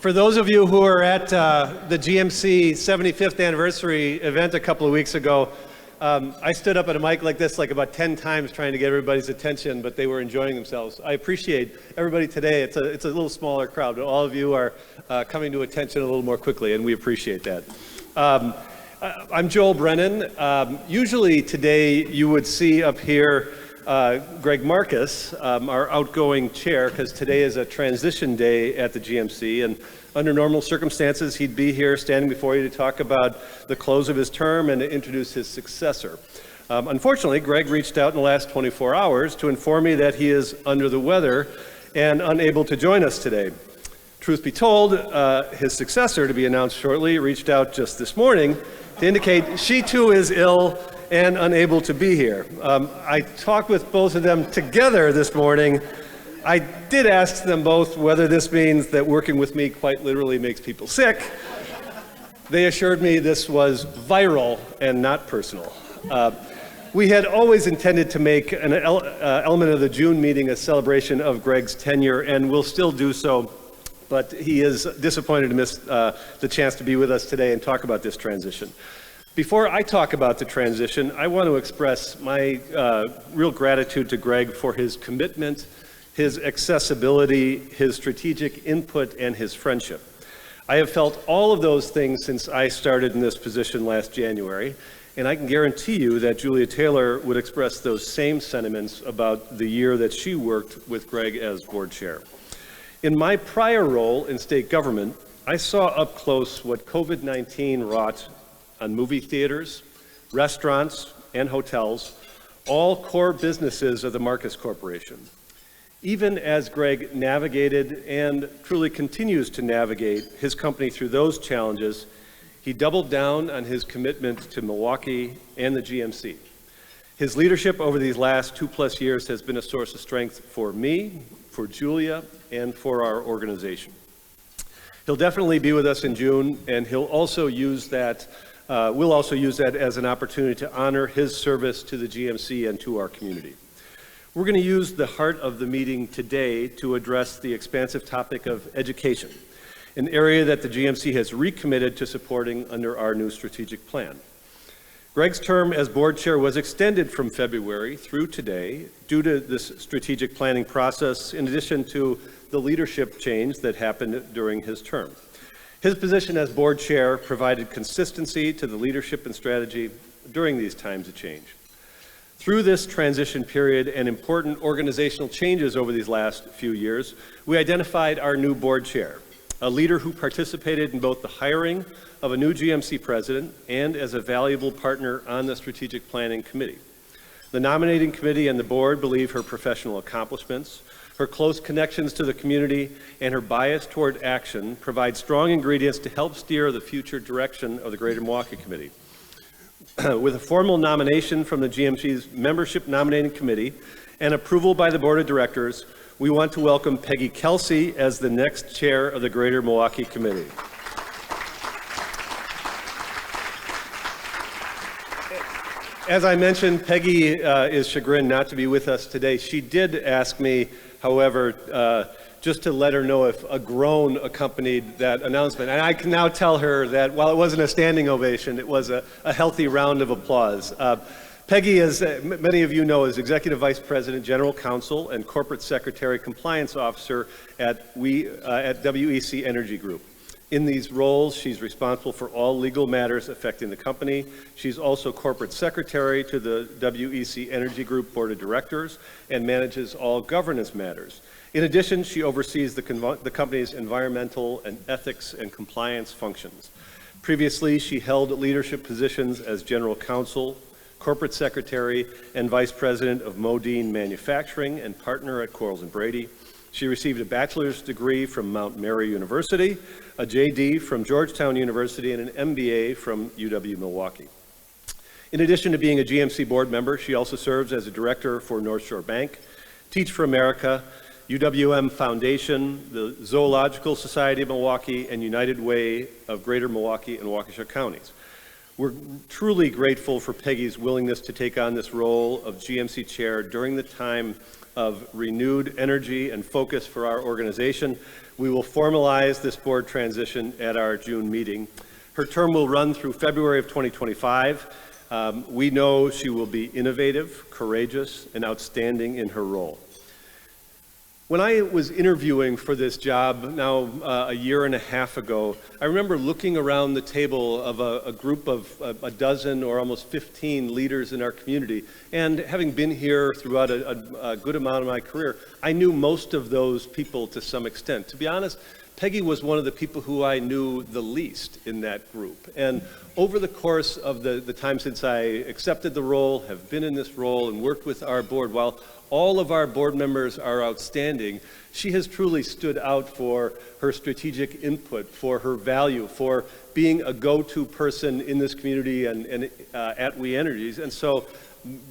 For those of you who were at the GMC 75th anniversary event a couple of weeks ago, I stood up at a mic like this like about 10 times trying to get everybody's attention, but they were enjoying themselves. I appreciate everybody today. It's a little smaller crowd, but all of you are coming to attention a little more quickly, and we appreciate that. I'm Joel Brennan. Usually today you would see up here Greg Marcus, our outgoing chair, because today is a transition day at the GMC, and under normal circumstances he'd be here standing before you to talk about the close of his term and to introduce his successor. Unfortunately, Greg reached out in the last 24 hours to inform me that he is under the weather and unable to join us today. Truth be told, his successor, to be announced shortly, reached out just this morning to indicate she too is ill and unable to be here. I talked with both of them together this morning. I did ask them both whether this means that working with me quite literally makes people sick. They assured me this was viral and not personal. We had always intended to make an element of the June meeting a celebration of Greg's tenure, and we'll still do so, but he is disappointed to miss the chance to be with us today and talk about this transition. Before I talk about the transition, I want to express my real gratitude to Greg for his commitment, his accessibility, his strategic input, and his friendship. I have felt all of those things since I started in this position last January, and I can guarantee you that Julia Taylor would express those same sentiments about the year that she worked with Greg as board chair. In my prior role in state government, I saw up close what COVID-19 wrought on movie theaters, restaurants, and hotels, all core businesses of the Marcus Corporation. Even as Greg navigated and truly continues to navigate his company through those challenges, he doubled down on his commitment to Milwaukee and the GMC. His leadership over these last 2+ years has been a source of strength for me, for Julia, and for our organization. He'll definitely be with us in June, and we'll also use that as an opportunity to honor his service to the GMC and to our community. We're going to use the heart of the meeting today to address the expansive topic of education, an area that the GMC has recommitted to supporting under our new strategic plan. Greg's term as board chair was extended from February through today due to this strategic planning process, in addition to the leadership change that happened during his term. His position as board chair provided consistency to the leadership and strategy during these times of change. Through this transition period and important organizational changes over these last few years, we identified our new board chair, a leader who participated in both the hiring of a new GMC president and as a valuable partner on the strategic planning committee. The nominating committee and the board believe her professional accomplishments, her close connections to the community, and her bias toward action provide strong ingredients to help steer the future direction of the Greater Milwaukee Committee. With a formal nomination from the GMC's membership nominating committee and approval by the board of directors, we want to welcome Peggy Kelsey as the next chair of the Greater Milwaukee Committee. As I mentioned, Peggy is chagrined not to be with us today. She did ask me, however, just to let her know if a groan accompanied that announcement. And I can now tell her that while it wasn't a standing ovation, it was a healthy round of applause. Peggy, as many of you know, is Executive Vice President, General Counsel, and Corporate Secretary Compliance Officer at WEC Energy Group. In these roles, she's responsible for all legal matters affecting the company. She's also Corporate Secretary to the WEC Energy Group Board of Directors and manages all governance matters. In addition, she oversees the company's environmental and ethics and compliance functions. Previously, she held leadership positions as General Counsel, Corporate Secretary, and Vice President of Mone Manufacturing and partner at Quarles & Brady. She received a bachelor's degree from Mount Mary University, a JD from Georgetown University, and an MBA from UW-Milwaukee. In addition to being a GMC board member, she also serves as a director for North Shore Bank, Teach for America, UWM Foundation, the Zoological Society of Milwaukee, and United Way of Greater Milwaukee and Waukesha counties. We're truly grateful for Peggy's willingness to take on this role of GMC chair during the time of renewed energy and focus for our organization. We will formalize this board transition at our June meeting. Her term will run through February of 2025. We know she will be innovative, courageous, and outstanding in her role. When I was interviewing for this job now a year and a half ago, I remember looking around the table of a group of a dozen or almost 15 leaders in our community, and having been here throughout a good amount of my career, I knew most of those people to some extent. To be honest, Peggy was one of the people who I knew the least in that group. And over the course of the time since I accepted the role, have been in this role, and worked with our board, while all of our board members are outstanding, she has truly stood out for her strategic input, for her value, for being a go-to person in this community and at We Energies. And so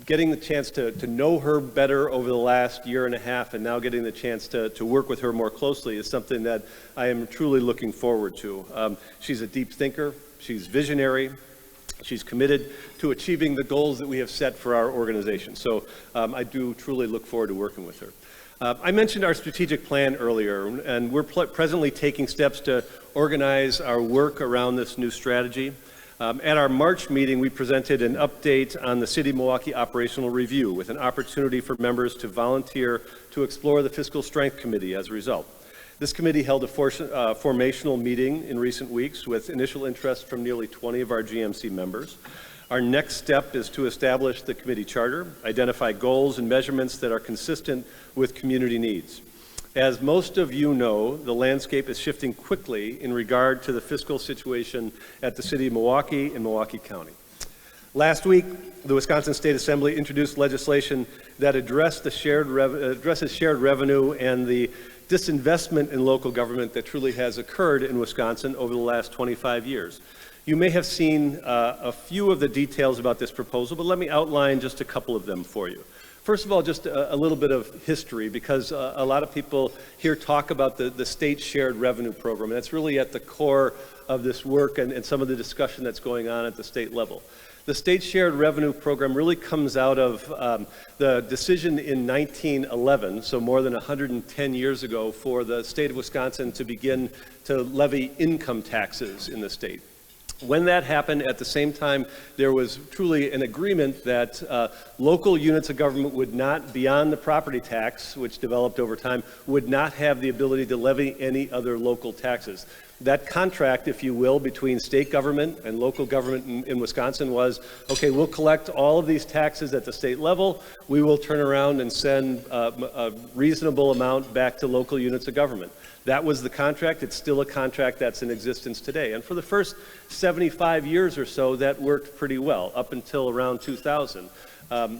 getting the chance to know her better over the last year and a half, and now getting the chance to work with her more closely, is something that I am truly looking forward to. She's a deep thinker, she's visionary, she's committed to achieving the goals that we have set for our organization. So I do truly look forward to working with her. I mentioned our strategic plan earlier, and we're presently taking steps to organize our work around this new strategy. At our March meeting, we presented an update on the City of Milwaukee operational review, with an opportunity for members to volunteer to explore the Fiscal Strength Committee as a result. This committee held a formational meeting in recent weeks with initial interest from nearly 20 of our GMC members. Our next step is to establish the committee charter, identify goals and measurements that are consistent with community needs. As most of you know, the landscape is shifting quickly in regard to the fiscal situation at the City of Milwaukee and Milwaukee County. Last week, the Wisconsin State Assembly introduced legislation that addresses shared revenue and the disinvestment in local government that truly has occurred in Wisconsin over the last 25 years. You may have seen a few of the details about this proposal, but let me outline just a couple of them for you. First of all, just a little bit of history, because a lot of people here talk about the state shared revenue program, and that's really at the core of this work and some of the discussion that's going on at the state level. The state shared revenue program really comes out of the decision in 1911, so more than 110 years ago, for the state of Wisconsin to begin to levy income taxes in the state. When that happened, at the same time, there was truly an agreement that local units of government would not, beyond the property tax, which developed over time, would not have the ability to levy any other local taxes. That contract, if you will, between state government and local government in Wisconsin was, okay, we'll collect all of these taxes at the state level. We will turn around and send a reasonable amount back to local units of government. That was the contract. It's still a contract that's in existence today. And for the first 75 years or so, that worked pretty well, up until around 2000.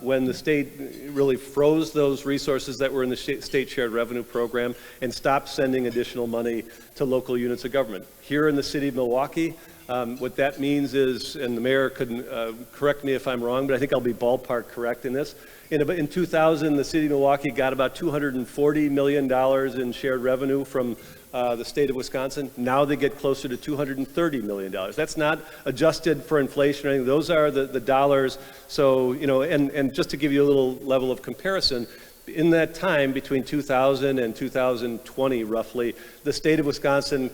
When the state really froze those resources that were in the state shared revenue program and stopped sending additional money to local units of government. Here in the City of Milwaukee, what that means is, and the mayor could correct me if I'm wrong, but I think I'll be ballpark correct in this. In 2000, the City of Milwaukee got about $240 million in shared revenue from the state of Wisconsin. Now they get closer to $230 million. That's not adjusted for inflation or anything. Those are the dollars. So, and just to give you a little level of comparison, in that time between 2000 and 2020, roughly, the state of Wisconsin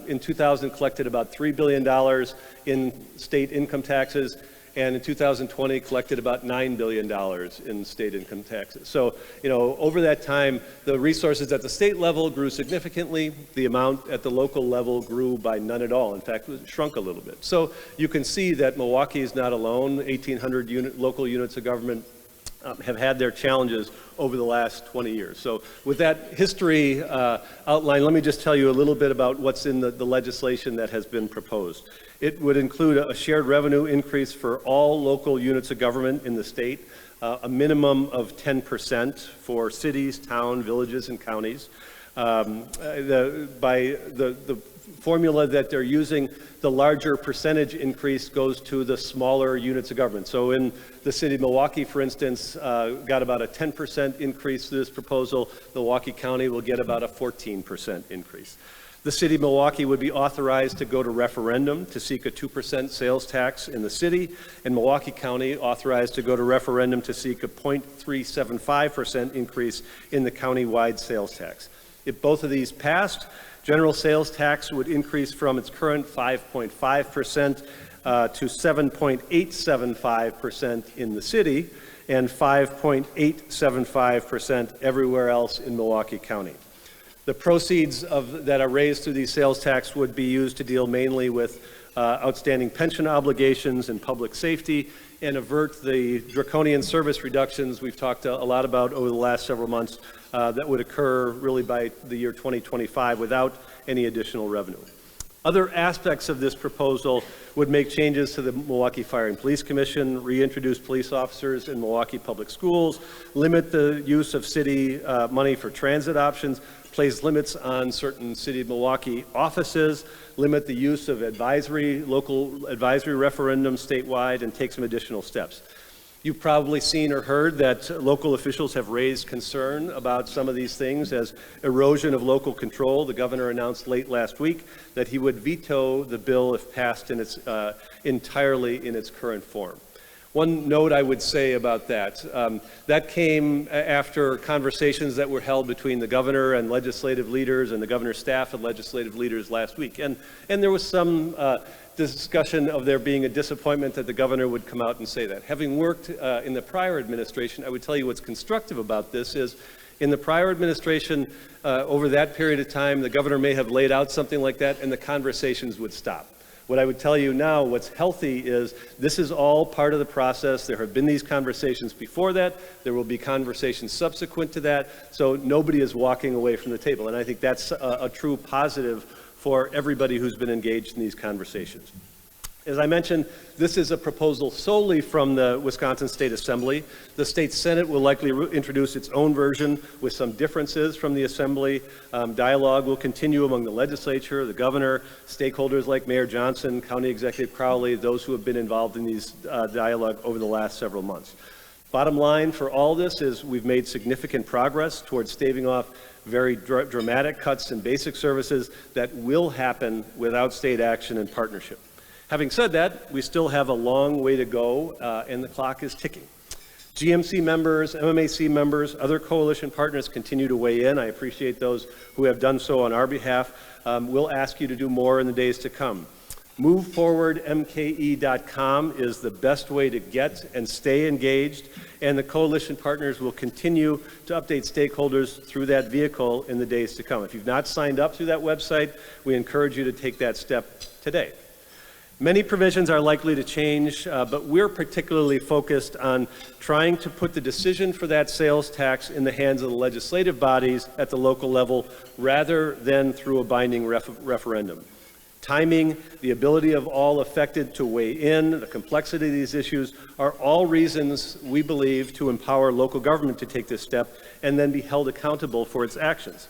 in 2000 collected about $3 billion in state income taxes, and in 2020 collected about $9 billion in state income taxes. So, over that time, the resources at the state level grew significantly. The amount at the local level grew by none at all. In fact, it shrunk a little bit. So you can see that Milwaukee is not alone. 1,800 local units of government have had their challenges over the last 20 years. So with that history outline, let me just tell you a little bit about what's in the legislation that has been proposed. It would include a shared revenue increase for all local units of government in the state, a minimum of 10% for cities, towns, villages, and counties. By the formula that they're using, the larger percentage increase goes to the smaller units of government. So in the City of Milwaukee, for instance, got about a 10% increase to this proposal. Milwaukee County will get about a 14% increase. The city of Milwaukee would be authorized to go to referendum to seek a 2% sales tax in the city, and Milwaukee County authorized to go to referendum to seek a 0.375% increase in the county-wide sales tax. If both of these passed, general sales tax would increase from its current 5.5% to 7.875% in the city and 5.875% everywhere else in Milwaukee County. The proceeds that are raised through these sales tax would be used to deal mainly with outstanding pension obligations and public safety and avert the draconian service reductions we've talked a lot about over the last several months that would occur really by the year 2025 without any additional revenue. Other aspects of this proposal would make changes to the Milwaukee Fire and Police Commission, reintroduce police officers in Milwaukee public schools, limit the use of city money for transit options, place limits on certain City of Milwaukee offices, limit the use of local advisory referendums statewide, and take some additional steps. You've probably seen or heard that local officials have raised concern about some of these things as erosion of local control. The governor announced late last week that he would veto the bill if passed in its, entirely in its current form. One note I would say about that, that came after conversations that were held between the governor and legislative leaders and the governor's staff and legislative leaders last week. And there was some discussion of there being a disappointment that the governor would come out and say that. Having worked in the prior administration, I would tell you what's constructive about this is in the prior administration, over that period of time, the governor may have laid out something like that and the conversations would stop. What I would tell you now, what's healthy is this is all part of the process. There have been these conversations before that. There will be conversations subsequent to that. So nobody is walking away from the table. And I think that's a true positive for everybody who's been engaged in these conversations. As I mentioned, this is a proposal solely from the Wisconsin State Assembly. The State Senate will likely introduce its own version with some differences from the Assembly. Dialogue will continue among the legislature, the governor, stakeholders like Mayor Johnson, County Executive Crowley, those who have been involved in these dialogue over the last several months. Bottom line for all this is we've made significant progress towards staving off very dramatic cuts in basic services that will happen without state action and partnership. Having said that, we still have a long way to go, and the clock is ticking. GMC members, MMAC members, other coalition partners continue to weigh in. I appreciate those who have done so on our behalf. We'll ask you to do more in the days to come. MoveForwardMKE.com is the best way to get and stay engaged, and the coalition partners will continue to update stakeholders through that vehicle in the days to come. If you've not signed up through that website, we encourage you to take that step today. Many provisions are likely to change, but we're particularly focused on trying to put the decision for that sales tax in the hands of the legislative bodies at the local level rather than through a binding referendum. Timing, the ability of all affected to weigh in, the complexity of these issues are all reasons we believe to empower local government to take this step and then be held accountable for its actions.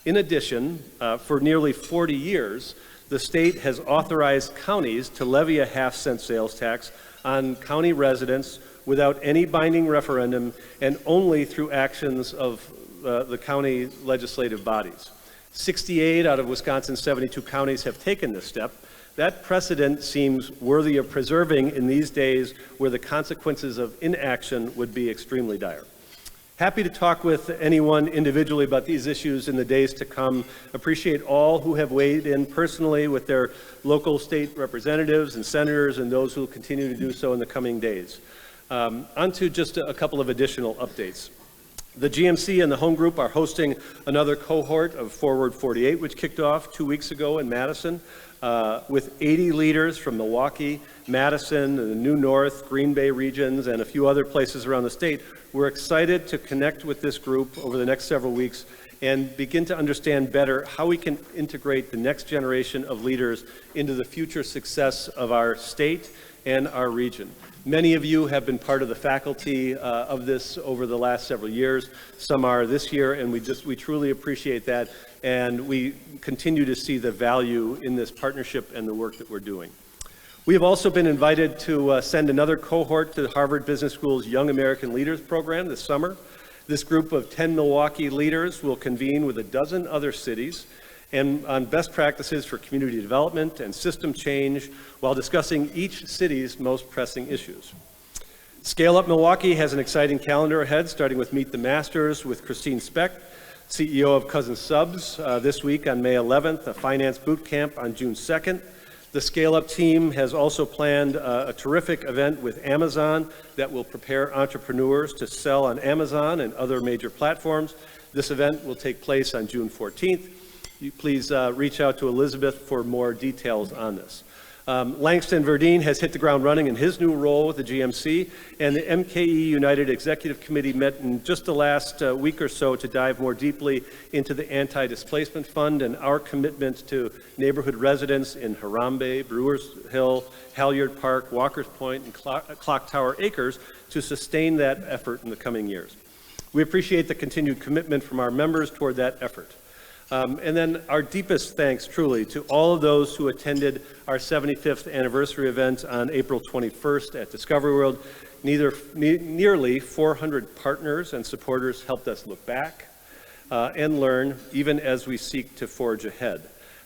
In addition, for nearly 40 years, the state has authorized counties to levy a half-cent sales tax on county residents without any binding referendum and only through actions of the county legislative bodies. 68 out of Wisconsin's 72 counties have taken this step. That precedent seems worthy of preserving in these days where the consequences of inaction would be extremely dire. Happy to talk with anyone individually about these issues in the days to come. Appreciate all who have weighed in personally with their local state representatives and senators and those who will continue to do so in the coming days. On to just a couple of additional updates. The GMC and the Home Group are hosting another cohort of Forward 48, which kicked off 2 weeks ago in Madison, with 80 leaders from Milwaukee, Madison, the New North, Green Bay regions, and a few other places around the state. We're excited to connect with this group over the next several weeks and begin to understand better how we can integrate the next generation of leaders into the future success of our state and our region. Many of you have been part of the faculty of this over the last several years. Some are this year, and we truly appreciate that, and we continue to see the value in this partnership and the work that we're doing. We have also been invited to send another cohort to the Harvard Business School's Young American Leaders program this summer. This group of 10 Milwaukee leaders will convene with a dozen other cities and on best practices for community development and system change while discussing each city's most pressing issues. Scale Up Milwaukee has an exciting calendar ahead, starting with Meet the Masters with Christine Speck, CEO of Cousin Subs, this week on May 11th, a finance boot camp on June 2nd. The Scale Up team has also planned a terrific event with Amazon that will prepare entrepreneurs to sell on Amazon and other major platforms. This event will take place on June 14th. Please reach out to Elizabeth for more details on this. Langston Verdeen has hit the ground running in his new role with the GMC, and the MKE United Executive Committee met in just the last week or so to dive more deeply into the Anti-Displacement Fund and our commitment to neighborhood residents in Harambe, Brewers Hill, Halyard Park, Walker's Point, and Clock Tower Acres to sustain that effort in the coming years. We appreciate the continued commitment from our members toward that effort. And then our deepest thanks, truly, to all of those who attended our 75th anniversary event on April 21st at Discovery World. Nearly 400 partners and supporters helped us look back and learn, even as we seek to forge ahead.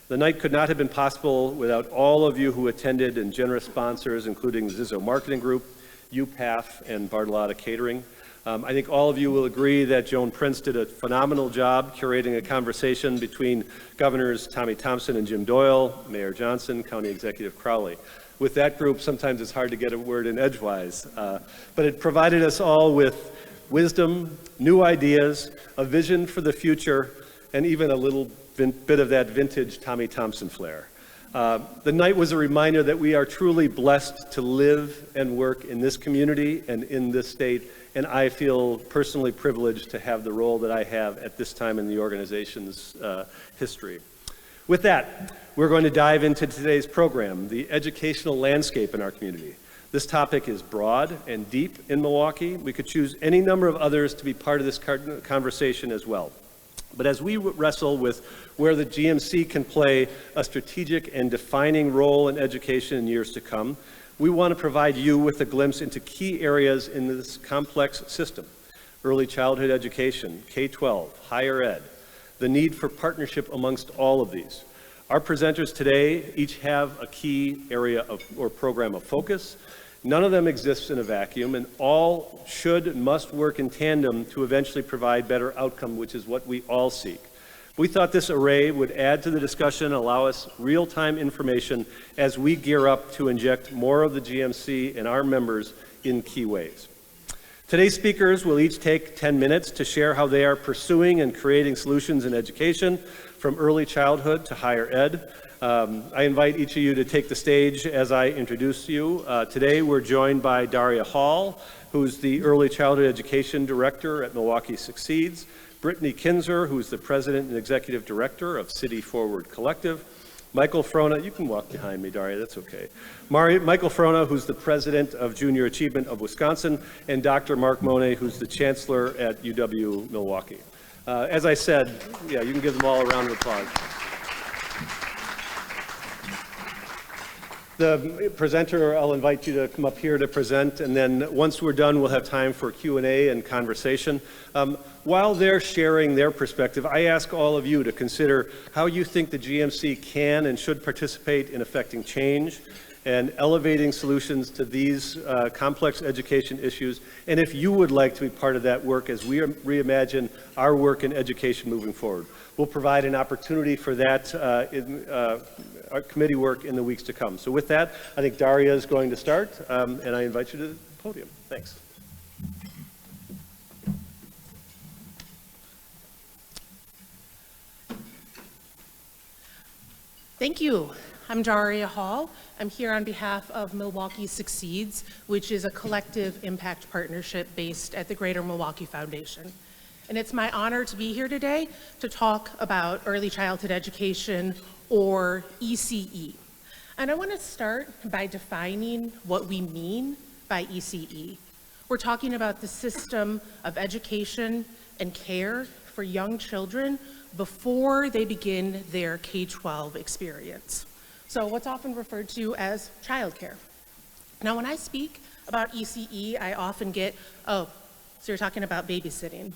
The night could not have been possible without all of you who attended and generous sponsors, including Zizzo Marketing Group, UPAF, and Bartolotta Catering. I think all of you will agree that Joan Prince did a phenomenal job curating a conversation between Governors Tommy Thompson and Jim Doyle, Mayor Johnson, County Executive Crowley. With that group, sometimes it's hard to get a word in edgewise, but it provided us all with wisdom, new ideas, a vision for the future, and even a little bit of that vintage Tommy Thompson flair. The night was a reminder that we are truly blessed to live and work in this community and in this state, and I feel personally privileged to have the role that I have at this time in the organization's history. With that, we're going to dive into today's program, the educational landscape in our community. This topic is broad and deep in Milwaukee. We could choose any number of others to be part of this conversation as well. But as we wrestle with where the GMC can play a strategic and defining role in education in years to come, we want to provide you with a glimpse into key areas in this complex system: early childhood education, K-12, higher ed, the need for partnership amongst all of these. Our presenters today each have a key area or program of focus. None of them exists in a vacuum, and all should and must work in tandem to eventually provide better outcome, which is what we all seek. We thought this array would add to the discussion, allow us real-time information as we gear up to inject more of the GMC and our members in key ways. Today's speakers will each take 10 minutes to share how they are pursuing and creating solutions in education, from early childhood to higher ed. I invite each of you to take the stage as I introduce you. Today we're joined by Daria Hall, who's the Early Childhood Education Director at Milwaukee Succeeds, Brittany Kinser, who's the President and Executive Director of City Forward Collective, Michael Frohna, you can walk behind me, Daria, that's okay. Michael Frohna, who's the President of Junior Achievement of Wisconsin, and Dr. Mark Mone, who's the Chancellor at UW-Milwaukee. As I said, yeah, you can give them all a round of applause. The presenter, I'll invite you to come up here to present, and then once we're done, we'll have time for Q&A and conversation. While they're sharing their perspective, I ask all of you to consider how you think the GMC can and should participate in affecting change and elevating solutions to these complex education issues, and if you would like to be part of that work as we reimagine our work in education moving forward. We'll provide an opportunity for that in our committee work in the weeks to come. So with that, I think Daria is going to start, and I invite you to the podium. Thanks. Thank you. I'm Daria Hall. I'm here on behalf of Milwaukee Succeeds, which is a collective impact partnership based at the Greater Milwaukee Foundation. And it's my honor to be here today to talk about early childhood education, or ECE. And I want to start by defining what we mean by ECE. We're talking about the system of education and care for young children before they begin their K-12 experience. So what's often referred to as childcare. Now, when I speak about ECE, I often get, oh, so you're talking about babysitting.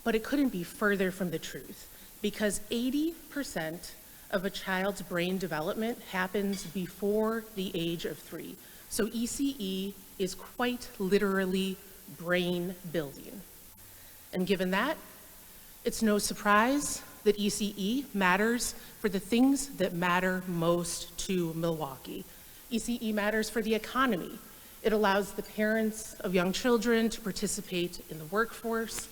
But it couldn't be further from the truth, because 80% of a child's brain development happens before the age of 3. So ECE is quite literally brain building. And given that, it's no surprise that ECE matters for the things that matter most to Milwaukee. ECE matters for the economy. It allows the parents of young children to participate in the workforce,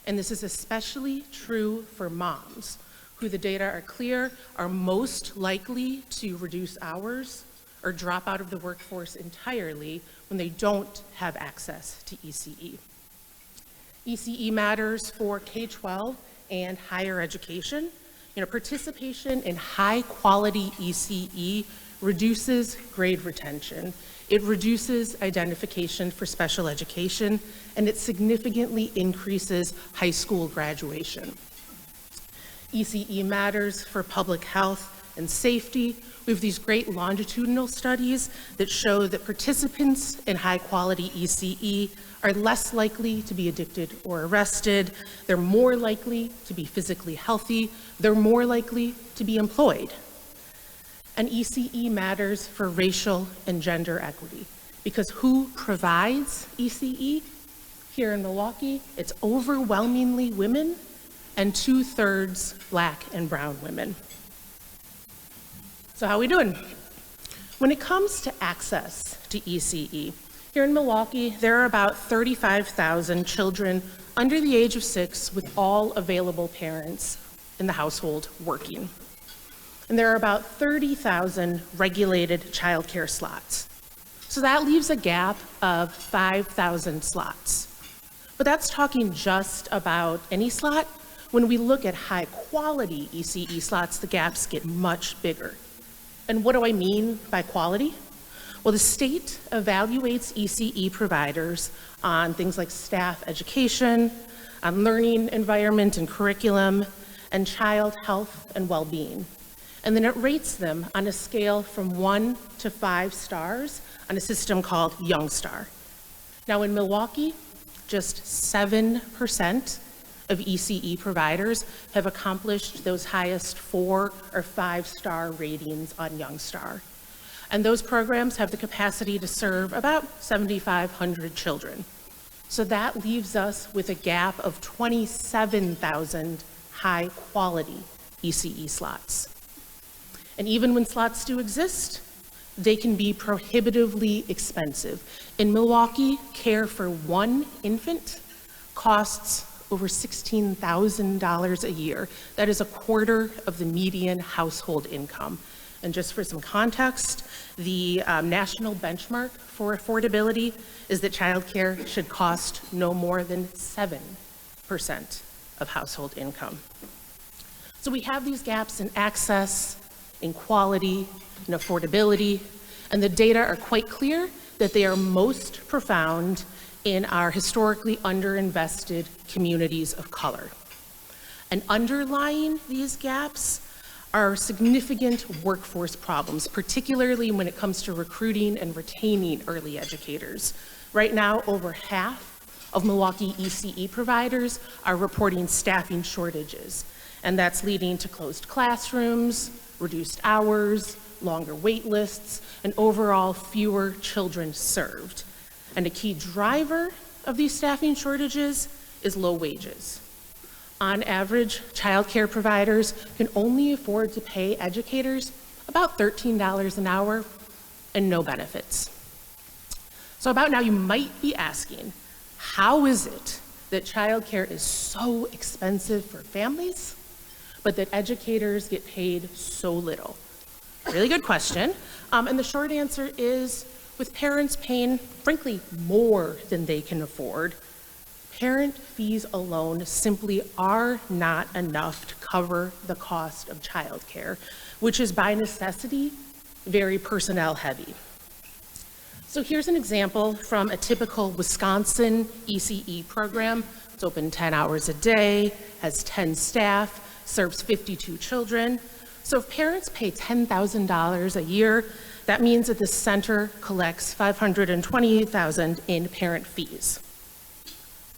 and this is especially true for moms, who the data are clear are most likely to reduce hours or drop out of the workforce entirely when they don't have access to ECE. ECE matters for K-12 and higher education. Participation in high-quality ECE reduces grade retention. It reduces identification for special education, and it significantly increases high school graduation. ECE matters for public health and safety. We have these great longitudinal studies that show that participants in high-quality ECE are less likely to be addicted or arrested. They're more likely to be physically healthy. They're more likely to be employed. And ECE matters for racial and gender equity, because who provides ECE? Here in Milwaukee, it's overwhelmingly women and 2/3 Black and brown women. So how are we doing? When it comes to access to ECE, here in Milwaukee, there are about 35,000 children under the age of 6 with all available parents in the household working. And there are about 30,000 regulated childcare slots. So that leaves a gap of 5,000 slots. But that's talking just about any slot. When we look at high quality ECE slots, the gaps get much bigger. And what do I mean by quality? Well, the state evaluates ECE providers on things like staff education, on learning environment and curriculum, and child health and well-being. And then it rates them on a scale from 1 to 5 stars on a system called Youngstar. Now in Milwaukee, just 7% of ECE providers have accomplished those highest 4 or 5-star ratings on Youngstar. And those programs have the capacity to serve about 7,500 children. So that leaves us with a gap of 27,000 high-quality ECE slots. And even when slots do exist, they can be prohibitively expensive. In Milwaukee, care for one infant costs over $16,000 a year. That is a quarter of the median household income. And just for some context, the national benchmark for affordability is that childcare should cost no more than 7% of household income. So we have these gaps in access, in quality, in affordability, and the data are quite clear that they are most profound in our historically underinvested communities of color. And underlying these gaps are significant workforce problems, particularly when it comes to recruiting and retaining early educators. Right now, over half of Milwaukee ECE providers are reporting staffing shortages, and that's leading to closed classrooms, reduced hours, longer wait lists, and overall fewer children served. And a key driver of these staffing shortages is low wages. On average, childcare providers can only afford to pay educators about $13 an hour and no benefits. So about now you might be asking, how is it that childcare is so expensive for families, but that educators get paid so little? Really good question. And the short answer is, with parents paying, frankly, more than they can afford, parent fees alone simply are not enough to cover the cost of childcare, which is by necessity very personnel heavy. So here's an example from a typical Wisconsin ECE program. It's open 10 hours a day, has 10 staff, serves 52 children. So if parents pay $10,000 a year, that means that the center collects $528,000 in parent fees.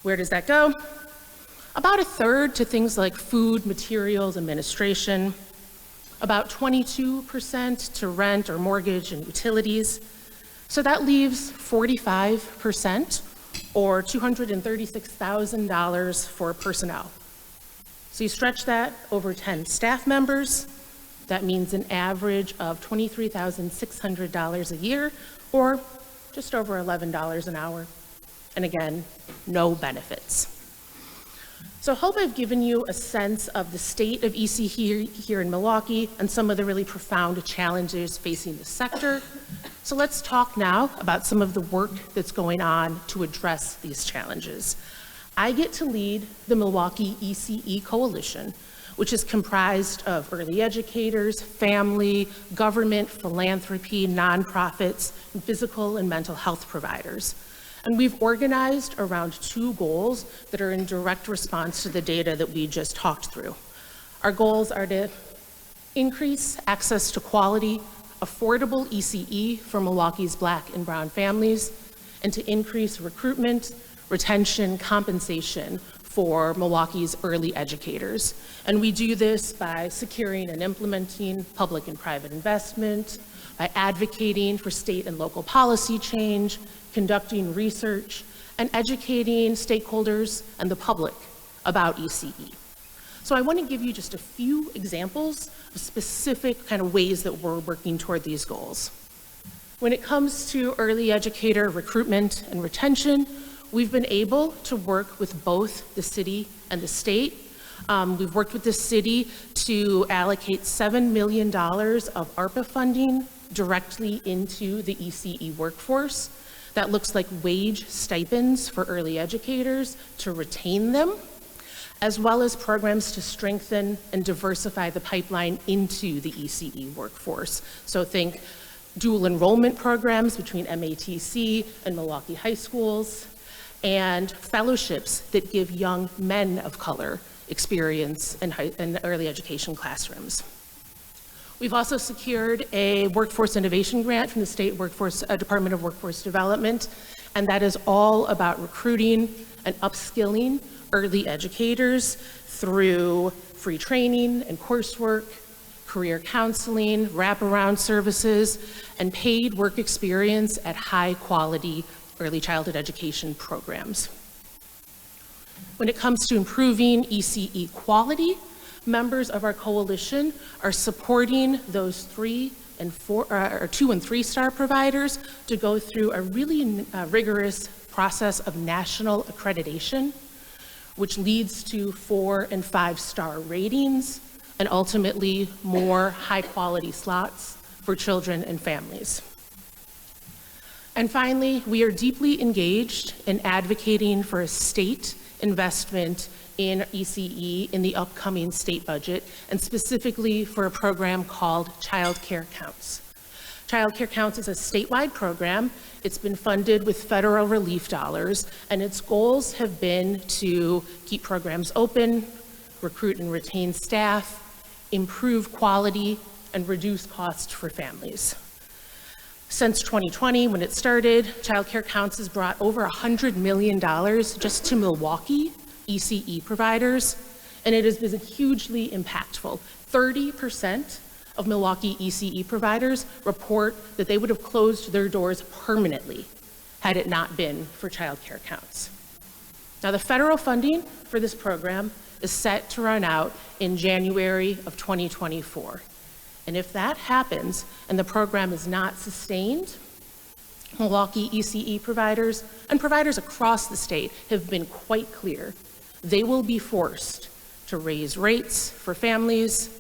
Where does that go? about a third to things like food, materials, administration, about 22% to rent or mortgage and utilities. So that leaves 45%, or $236,000 for personnel. So you stretch that over 10 staff members, that means an average of $23,600 a year, or just over $11 an hour. And again, no benefits. So I hope I've given you a sense of the state of EC here in Milwaukee and some of the really profound challenges facing the sector. So let's talk now about some of the work that's going on to address these challenges. I get to lead the Milwaukee ECE Coalition, which is comprised of early educators, family, government, philanthropy, nonprofits, and physical and mental health providers. And we've organized around 2 goals that are in direct response to the data that we just talked through. Our goals are to increase access to quality, affordable ECE for Milwaukee's Black and brown families, and to increase recruitment, retention, compensation for Milwaukee's early educators. And we do this by securing and implementing public and private investment, by advocating for state and local policy change, conducting research, and educating stakeholders and the public about ECE. So I want to give you just a few examples of specific kind of ways that we're working toward these goals. When it comes to early educator recruitment and retention, we've been able to work with both the city and the state. We've worked with the city to allocate $7 million of ARPA funding directly into the ECE workforce. That looks like wage stipends for early educators to retain them, as well as programs to strengthen and diversify the pipeline into the ECE workforce. So think dual enrollment programs between MATC and Milwaukee high schools, and fellowships that give young men of color experience in early education classrooms. We've also secured a workforce innovation grant from the state Department of Workforce Development, and that is all about recruiting and upskilling early educators through free training and coursework, career counseling, wraparound services, and paid work experience at high quality early childhood education programs. When it comes to improving ECE quality, members of our coalition are supporting those 2 and 3-star providers to go through a really rigorous process of national accreditation, which leads to 4 and 5-star ratings and ultimately more high-quality slots for children and families. And finally, we are deeply engaged in advocating for a state investment in ECE in the upcoming state budget, and specifically for a program called Child Care Counts. Child Care Counts is a statewide program. It's been funded with federal relief dollars, and its goals have been to keep programs open, recruit and retain staff, improve quality, and reduce costs for families. Since 2020, when it started, Child Care Counts has brought over $100 million just to Milwaukee ECE providers, and it has been hugely impactful. 30% of Milwaukee ECE providers report that they would have closed their doors permanently had it not been for Child Care Counts. Now, the federal funding for this program is set to run out in January of 2024. And if that happens and the program is not sustained, Milwaukee ECE providers and providers across the state have been quite clear. They will be forced to raise rates for families,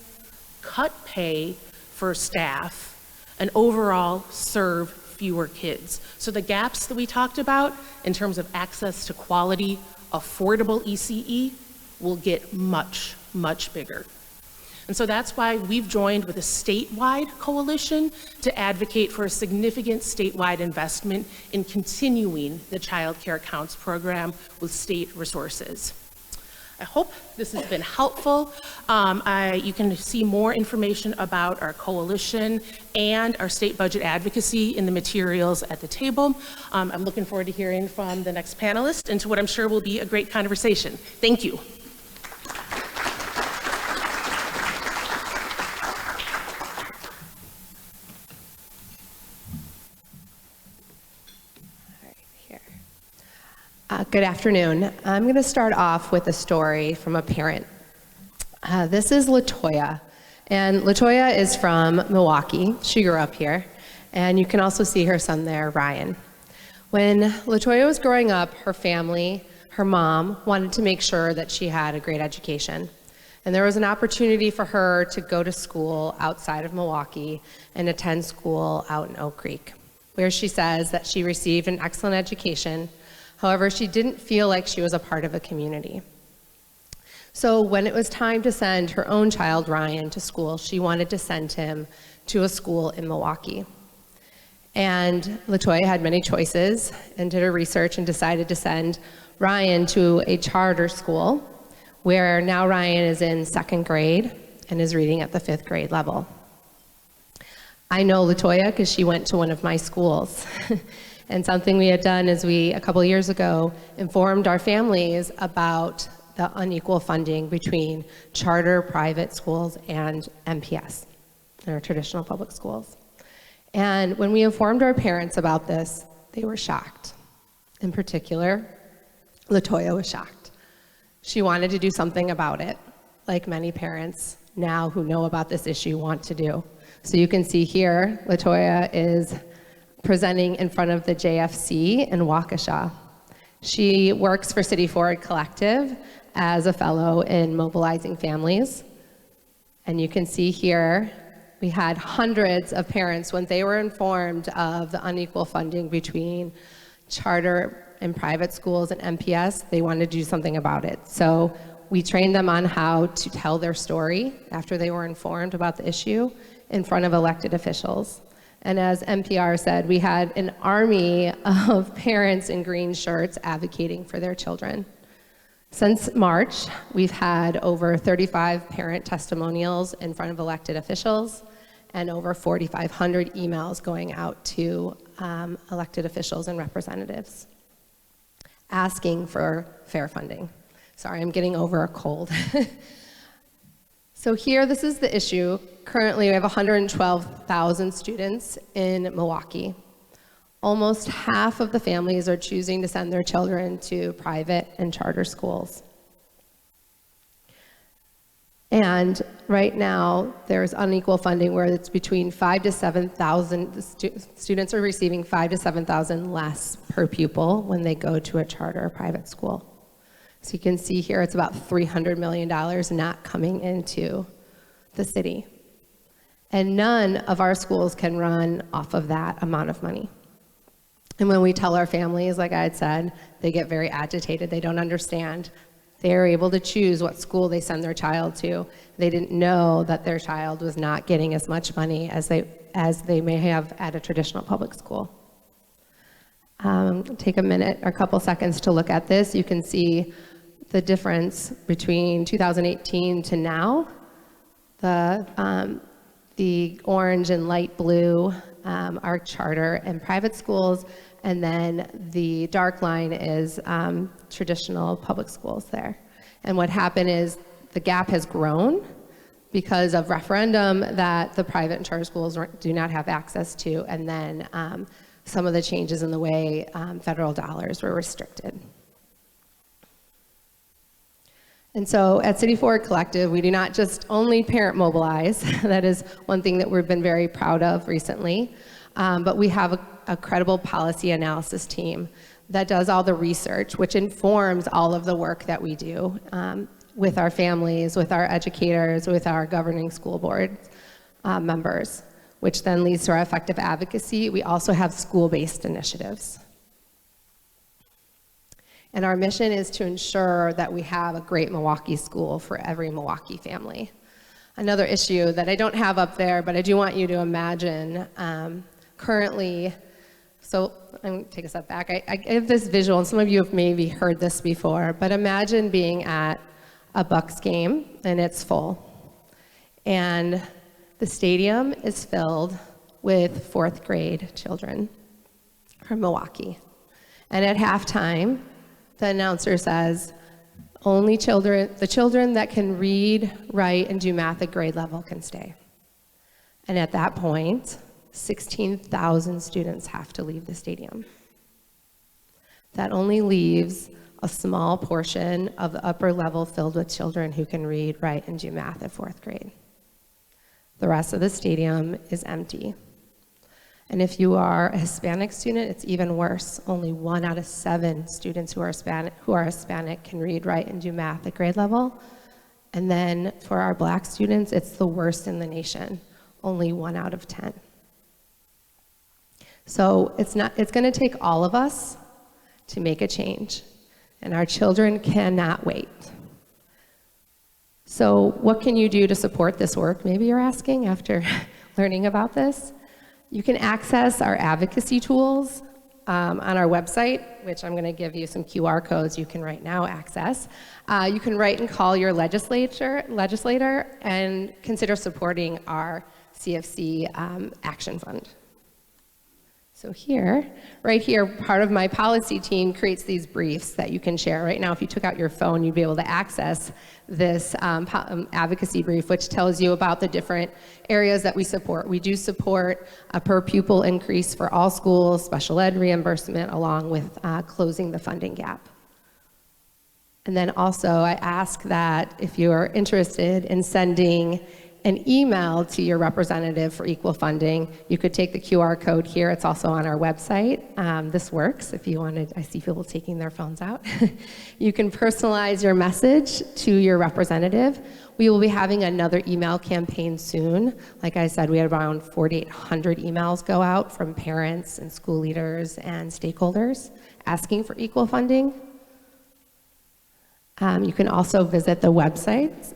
cut pay for staff, and overall serve fewer kids. So the gaps that we talked about in terms of access to quality, affordable ECE will get much, much bigger. And so that's why we've joined with a statewide coalition to advocate for a significant statewide investment in continuing the Child Care Counts program with state resources. I hope this has been helpful. You can see more information about our coalition and our state budget advocacy in the materials at the table. I'm looking forward to hearing from the next panelist and to what I'm sure will be a great conversation. Thank you. Good afternoon. I'm going to start off with a story from a parent. This is LaToya, and LaToya is from Milwaukee. She grew up here, and you can also see her son there, Ryan. When LaToya was growing up, her family, her mom, wanted to make sure that she had a great education. And there was an opportunity for her to go to school outside of Milwaukee and attend school out in Oak Creek, where she says that she received an excellent education. However, she didn't feel like she was a part of a community. So when it was time to send her own child, Ryan, to school, she wanted to send him to a school in Milwaukee. And LaToya had many choices and did her research and decided to send Ryan to a charter school, where now Ryan is in 2nd grade and is reading at the 5th grade level. I know LaToya because she went to one of my schools. And something we had done is a couple of years ago, informed our families about the unequal funding between charter private schools and MPS, or traditional public schools. And when we informed our parents about this, they were shocked. In particular, LaToya was shocked. She wanted to do something about it, like many parents now who know about this issue want to do. So you can see here, LaToya is presenting in front of the JFC in Waukesha. She works for City Forward Collective as a fellow in mobilizing families. And you can see here, we had hundreds of parents when they were informed of the unequal funding between charter and private schools and MPS, they wanted to do something about it. So we trained them on how to tell their story after they were informed about the issue in front of elected officials. And as NPR said, we had an army of parents in green shirts advocating for their children. Since March, we've had over 35 parent testimonials in front of elected officials and over 4,500 emails going out to elected officials and representatives asking for fair funding. Sorry, I'm getting over a cold. So here, this is the issue. Currently, we have 112,000 students in Milwaukee. Almost half of the families are choosing to send their children to private and charter schools. And right now, there's unequal funding where it's between 5,000 to 7,000, students are receiving 5,000 to 7,000 less per pupil when they go to a charter or private school. So you can see here, it's about $300 million not coming into the city. And none of our schools can run off of that amount of money. And when we tell our families, like I had said, they get very agitated, they don't understand. They are able to choose what school they send their child to. They didn't know that their child was not getting as much money as they may have at a traditional public school. Take a minute or a couple seconds to look at this. You can see the difference between 2018 to now. The orange and light blue are charter and private schools, and then the dark line is traditional public schools there. And what happened is the gap has grown because of referendum that the private and charter schools do not have access to, and then some of the changes in the way federal dollars were restricted. And so at City Forward Collective, we do not just only parent mobilize, that is one thing that we've been very proud of recently, but we have a credible policy analysis team that does all the research, which informs all of the work that we do with our families, with our educators, with our governing school board members, which then leads to our effective advocacy. We also have school-based initiatives. And our mission is to ensure that we have a great Milwaukee school for every Milwaukee family. Another issue that I don't have up there, but I do want you to imagine currently, so I'm going to take a step back. I give this visual, and some of you have maybe heard this before, but imagine being at a Bucks game and it's full. And the stadium is filled with 4th grade children from Milwaukee. And at halftime, the announcer says, only the children that can read, write, and do math at grade level can stay. And at that point, 16,000 students have to leave the stadium. that only leaves a small portion of the upper level filled with children who can read, write, and do math at 4th grade. The rest of the stadium is empty. And if you are a Hispanic student, it's even worse. Only 1 out of 7 students who are Hispanic can read, write, and do math at grade level. And then for our Black students, it's the worst in the nation. Only 1 out of 10. So it's going to take all of us to make a change. And our children cannot wait. So what can you do to support this work? Maybe you're asking after learning about this. You can access our advocacy tools on our website, which I'm going to give you some QR codes you can right now access. You can write and call your legislator and consider supporting our CFC Action Fund. So right here, part of my policy team creates these briefs that you can share. Right now, if you took out your phone, you'd be able to access this advocacy brief, which tells you about the different areas that we support. We do support a per pupil increase for all schools, special ed reimbursement, along with closing the funding gap. And then also, I ask that if you are interested in sending an email to your representative for equal funding, you could take the QR code here. It's also on our website. This works if you wanted. I see people taking their phones out. You can personalize your message to your representative. We will be having another email campaign soon. Like I said, we had around 4,800 emails go out from parents and school leaders and stakeholders asking for equal funding. You can also visit the website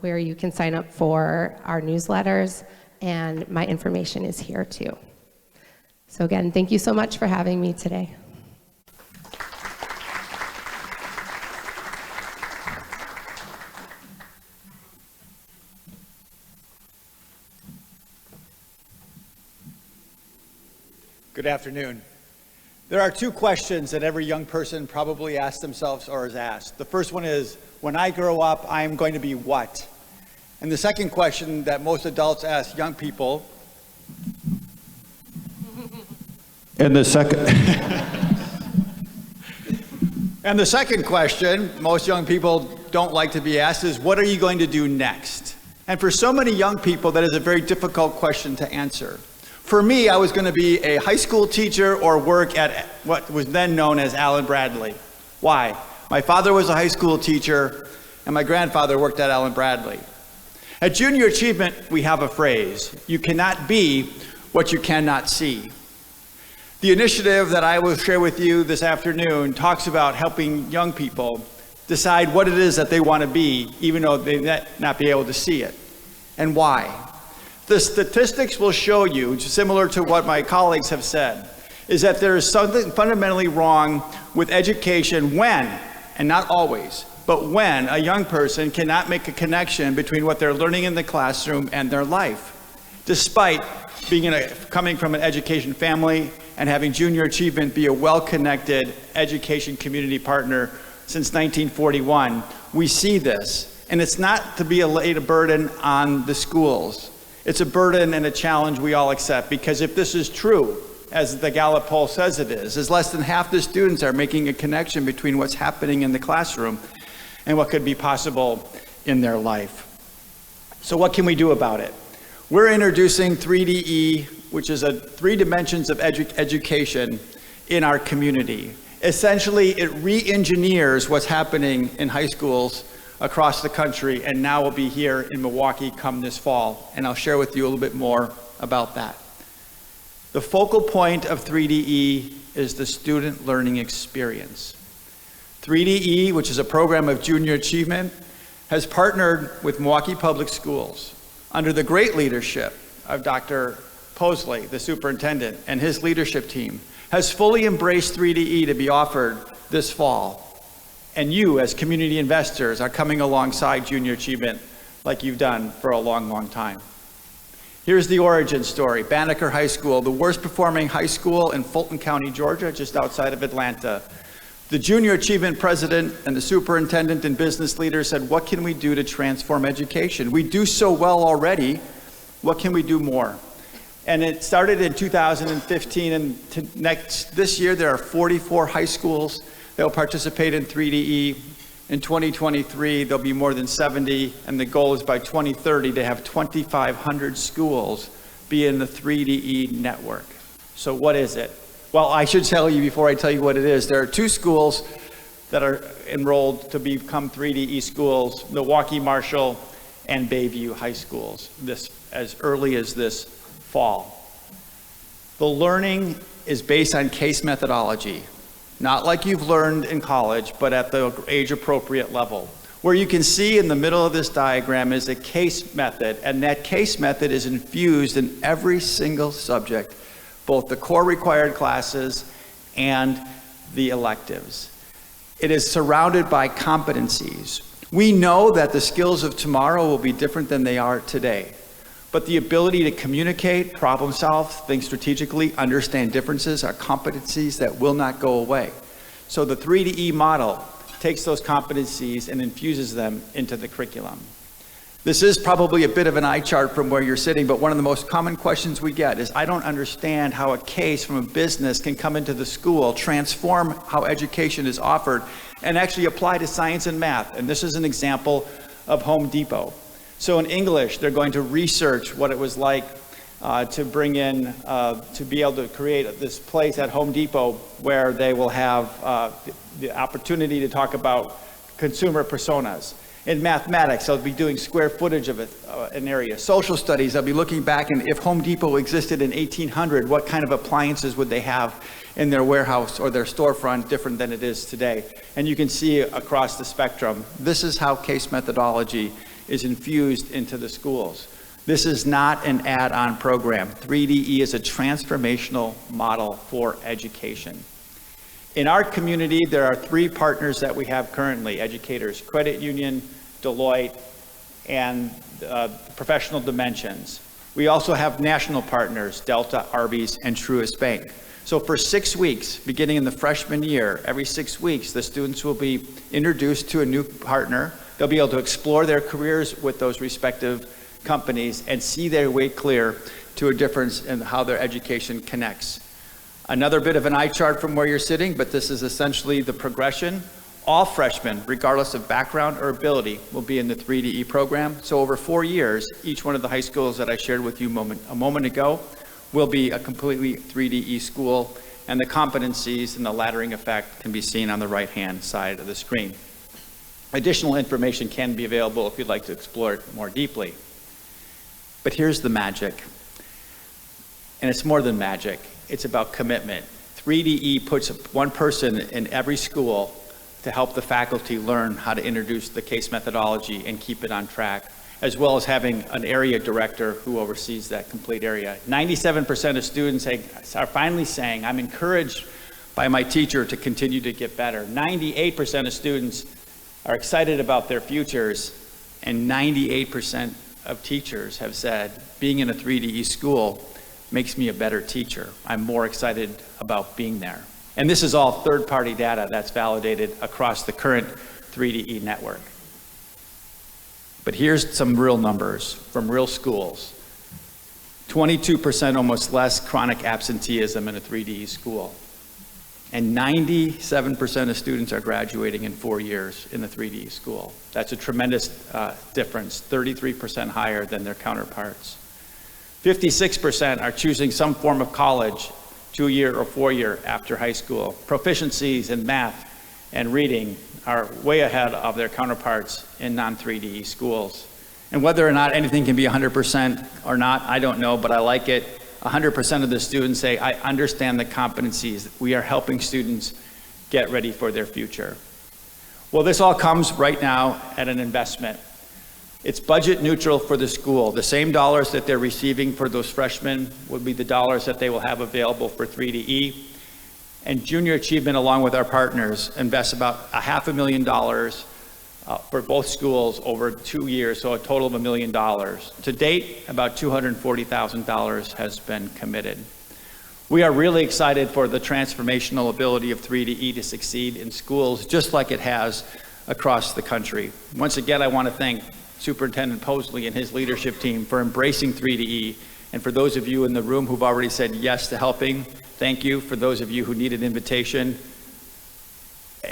where you can sign up for our newsletters, and my information is here too. So again, thank you so much for having me today. Good afternoon. There are 2 questions that every young person probably asks themselves or is asked. The first one is, when I grow up, I am going to be what? And the second question that most adults ask young people, and the second question most young people don't like to be asked is, what are you going to do next? And for so many young people, that is a very difficult question to answer. For me, I was going to be a high school teacher or work at what was then known as Allen Bradley. Why? My father was a high school teacher, and my grandfather worked at Allen Bradley. At Junior Achievement, we have a phrase: you cannot be what you cannot see. The initiative that I will share with you this afternoon talks about helping young people decide what it is that they want to be, even though they may not be able to see it, and why. The statistics will show you, similar to what my colleagues have said, is that there is something fundamentally wrong with education when, and not always, but when a young person cannot make a connection between what they're learning in the classroom and their life. Despite coming from an education family and having Junior Achievement be a well-connected education community partner since 1941, we see this. And it's not to be a burden on the schools. It's a burden and a challenge we all accept, because if this is true, as the Gallup poll says it is less than half the students are making a connection between what's happening in the classroom and what could be possible in their life. So what can we do about it? We're introducing 3DE, which is 3 dimensions of education in our community. Essentially, it re-engineers what's happening in high schools across the country, and now will be here in Milwaukee come this fall. And I'll share with you a little bit more about that. The focal point of 3DE is the student learning experience. 3DE, which is a program of Junior Achievement, has partnered with Milwaukee Public Schools under the great leadership of Dr. Posley, the superintendent, and his leadership team, has fully embraced 3DE to be offered this fall. And you, as community investors, are coming alongside Junior Achievement like you've done for a long, long time. Here's the origin story. Banneker High School, the worst performing high school in Fulton County, Georgia, just outside of Atlanta. The Junior Achievement president and the superintendent and business leader said, what can we do to transform education? We do so well already. What can we do more? And it started in 2015, and this year there are 44 high schools that will participate in 3DE. In 2023, there'll be more than 70, and the goal is by 2030 to have 2,500 schools be in the 3DE network. So what is it? Well, I should tell you before I tell you what it is. There are 2 schools that are enrolled to become 3DE schools, Milwaukee Marshall and Bayview High Schools, as early as this fall. The learning is based on case methodology, not like you've learned in college, but at the age-appropriate level. Where you can see in the middle of this diagram is a case method, and that case method is infused in every single subject, both the core required classes and the electives. It is surrounded by competencies. We know that the skills of tomorrow will be different than they are today, but the ability to communicate, problem solve, think strategically, understand differences are competencies that will not go away. So the 3DE model takes those competencies and infuses them into the curriculum. This is probably a bit of an eye chart from where you're sitting, but one of the most common questions we get is, I don't understand how a case from a business can come into the school, transform how education is offered, and actually apply to science and math. And this is an example of Home Depot. So in English, they're going to research what it was like to bring in, to be able to create this place at Home Depot where they will have the opportunity to talk about consumer personas. In mathematics, they'll be doing square footage of an area. Social studies, they'll be looking back, and if Home Depot existed in 1800, what kind of appliances would they have in their warehouse or their storefront different than it is today? And you can see across the spectrum, this is how case methodology is infused into the schools. This is not an add-on program. 3DE is a transformational model for education. In our community, there are 3 partners that we have currently: Educators Credit Union, Deloitte, and Professional Dimensions. We also have national partners, Delta, Arby's, and Truist Bank. So for 6 weeks, beginning in the freshman year, every 6 weeks, the students will be introduced to a new partner. They'll be able to explore their careers with those respective companies and see their way clear to a difference in how their education connects. Another bit of an eye chart from where you're sitting, but this is essentially the progression. All freshmen, regardless of background or ability, will be in the 3DE program. So over 4 years, each one of the high schools that I shared with you a moment ago will be a completely 3DE school, and the competencies and the laddering effect can be seen on the right-hand side of the screen. Additional information can be available if you'd like to explore it more deeply. But here's the magic, and it's more than magic. It's about commitment. 3DE puts one person in every school to help the faculty learn how to introduce the case methodology and keep it on track, as well as having an area director who oversees that complete area. 97% of students are finally saying, I'm encouraged by my teacher to continue to get better. 98% of students are excited about their futures, and 98% of teachers have said, being in a 3DE school makes me a better teacher. I'm more excited about being there. And this is all third-party data that's validated across the current 3DE network. But here's some real numbers from real schools. 22% almost less chronic absenteeism in a 3DE school. And 97% of students are graduating in 4 years in the 3DE school. That's a tremendous difference, 33% higher than their counterparts. 56% are choosing some form of college, 2-year or 4-year after high school. Proficiencies in math and reading are way ahead of their counterparts in non-3DE schools. And whether or not anything can be 100% or not, I don't know, but I like it. 100% of the students say, I understand the competencies. We are helping students get ready for their future. Well, this all comes right now at an investment. It's budget neutral for the school. The same dollars that they're receiving for those freshmen would be the dollars that they will have available for 3DE. And Junior Achievement, along with our partners, invests about $500,000 for both schools over 2 years, so a total of $1 million. To date, about $240,000 has been committed. We are really excited for the transformational ability of 3DE to succeed in schools, just like it has across the country. Once again, I want to thank Superintendent Posley and his leadership team for embracing 3DE And for those of you in the room who've already said yes to helping, thank you. For those of you who need an invitation,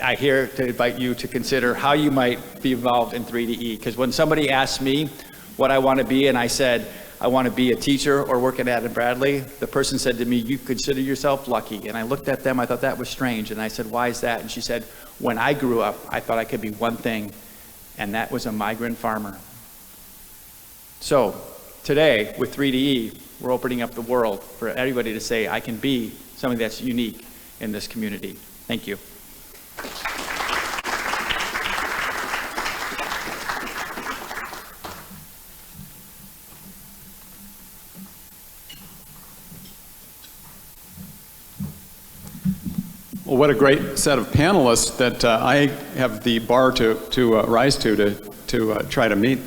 I'm here to invite you to consider how you might be involved in 3DE. Because when somebody asked me what I want to be, and I said, I want to be a teacher or work at Adam Bradley, the person said to me, you consider yourself lucky. And I looked at them, I thought that was strange. And I said, why is that? And she said, when I grew up, I thought I could be one thing, and that was a migrant farmer. So today, with 3DE, we're opening up the world for everybody to say, I can be something that's unique in this community. Thank you. Well, what a great set of panelists that I have the bar to rise to try to meet.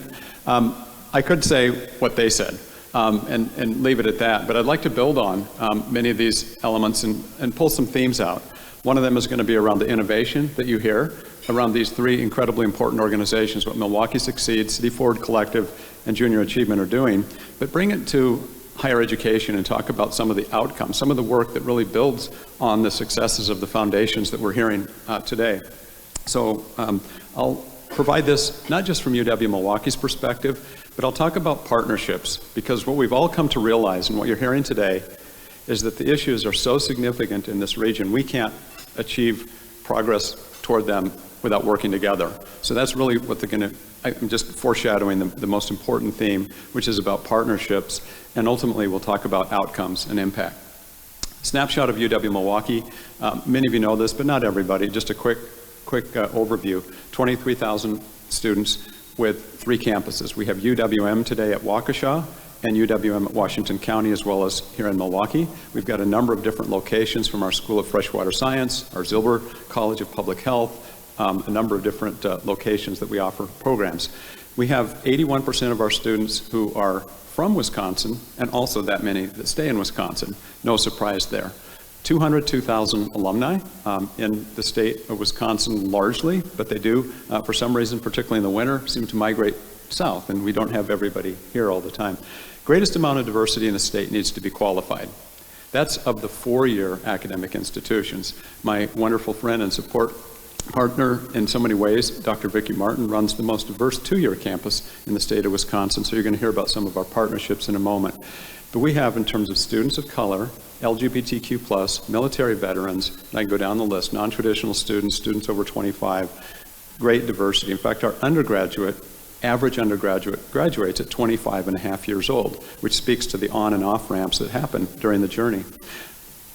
I could say what they said and leave it at that, but I'd like to build on many of these elements and pull some themes out. One of them is going to be around the innovation that you hear around these three incredibly important organizations, what Milwaukee Succeeds, City Forward Collective, and Junior Achievement are doing, but bring it to higher education and talk about some of the outcomes, some of the work that really builds on the successes of the foundations that we're hearing today. So I'll provide this not just from UW-Milwaukee's perspective, but I'll talk about partnerships, because what we've all come to realize and what you're hearing today is that the issues are so significant in this region, we can't achieve progress toward them without working together. So that's really what they're going to, I'm just foreshadowing the most important theme, which is about partnerships, and ultimately we'll talk about outcomes and impact. Snapshot of UW-Milwaukee. Many of you know this, but not everybody. Just a quick overview. 23,000 students with 3 campuses. We have UWM today at Waukesha and UWM at Washington County, as well as here in Milwaukee. We've got a number of different locations, from our School of Freshwater Science, our Zilber College of Public Health, a number of different locations that we offer programs. We have 81% of our students who are from Wisconsin, and also that many that stay in Wisconsin. No surprise there. 202,000 alumni in the state of Wisconsin largely, but they do, for some reason, particularly in the winter, seem to migrate south, and we don't have everybody here all the time. Greatest amount of diversity in the state needs to be qualified. That's of the 4-year academic institutions. My wonderful friend and support partner in so many ways, Dr. Vicki Martin, runs the most diverse 2-year campus in the state of Wisconsin, so you're going to hear about some of our partnerships in a moment. But we have, in terms of students of color, LGBTQ+, military veterans, and I can go down the list, non-traditional students, students over 25, great diversity. In fact, our average undergraduate graduates at 25 and a half years old, which speaks to the on and off ramps that happen during the journey.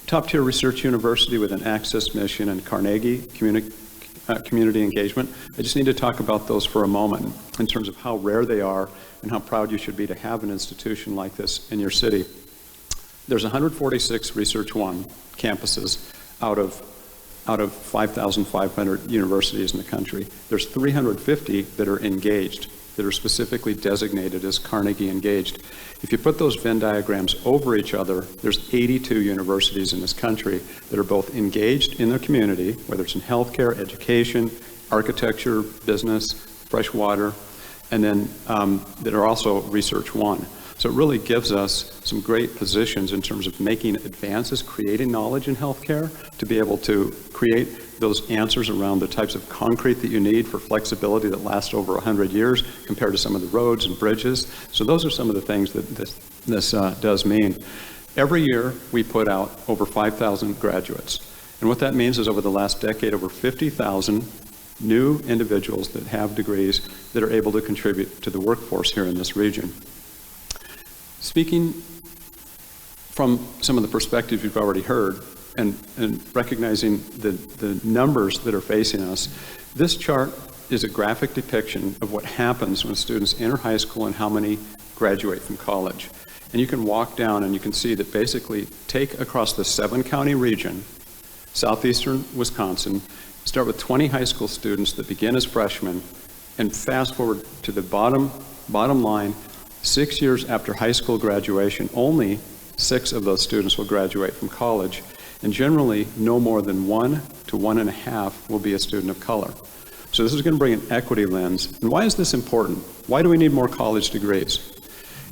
Top tier research university with an access mission and Carnegie community engagement. I just need to talk about those for a moment in terms of how rare they are and how proud you should be to have an institution like this in your city. There's 146 Research One campuses out of 5,500 universities in the country. There's 350 that are engaged, that are specifically designated as Carnegie engaged. If you put those Venn diagrams over each other, there's 82 universities in this country that are both engaged in their community, whether it's in healthcare, education, architecture, business, fresh water, and then that are also Research One. So it really gives us some great positions in terms of making advances, creating knowledge in healthcare, to be able to create those answers around the types of concrete that you need for flexibility that lasts over 100 years compared to some of the roads and bridges. So those are some of the things that this does mean. Every year we put out over 5,000 graduates. And what that means is over the last decade, over 50,000 new individuals that have degrees that are able to contribute to the workforce here in this region. Speaking from some of the perspectives you've already heard and recognizing the numbers that are facing us, this chart is a graphic depiction of what happens when students enter high school and how many graduate from college. And you can walk down and you can see that basically take across the 7-county region, southeastern Wisconsin, start with 20 high school students that begin as freshmen, and fast forward to the bottom line. 6 years after high school graduation, only 6 of those students will graduate from college, and generally no more than 1 to 1.5 will be a student of color. So this is going to bring an equity lens. And why is this important? Why do we need more college degrees?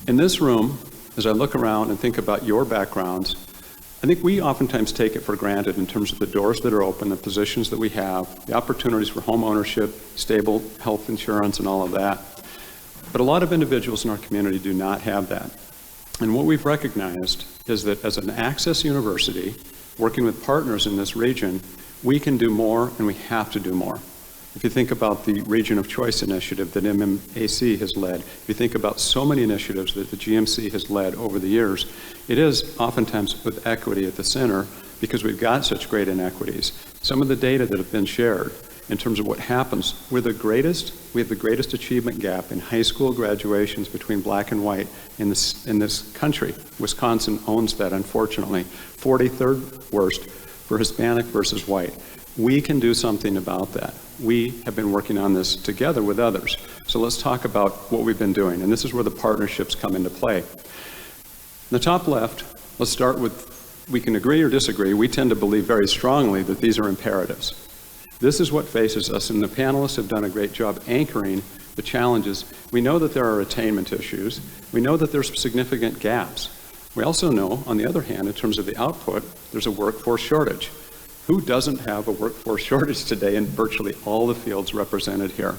In this room, as I look around and think about your backgrounds, I think we oftentimes take it for granted in terms of the doors that are open, the positions that we have, the opportunities for home ownership, stable health insurance, and all of that. But a lot of individuals in our community do not have that. And what we've recognized is that as an access university, working with partners in this region, we can do more and we have to do more. If you think about the Region of Choice initiative that MMAC has led, if you think about so many initiatives that the GMC has led over the years, it is oftentimes with equity at the center because we've got such great inequities. Some of the data that have been shared in terms of what happens, we have the greatest achievement gap in high school graduations between black and white in this country. Wisconsin owns that, unfortunately. 43rd worst for Hispanic versus white. We can do something about that. We have been working on this together with others. So let's talk about what we've been doing, and this is where the partnerships come into play. In the top left, let's start with, we can agree or disagree. We tend to believe very strongly that these are imperatives. This is what faces us, and the panelists have done a great job anchoring the challenges. We know that there are attainment issues. We know that there's significant gaps. We also know, on the other hand, in terms of the output, there's a workforce shortage. Who doesn't have a workforce shortage today in virtually all the fields represented here?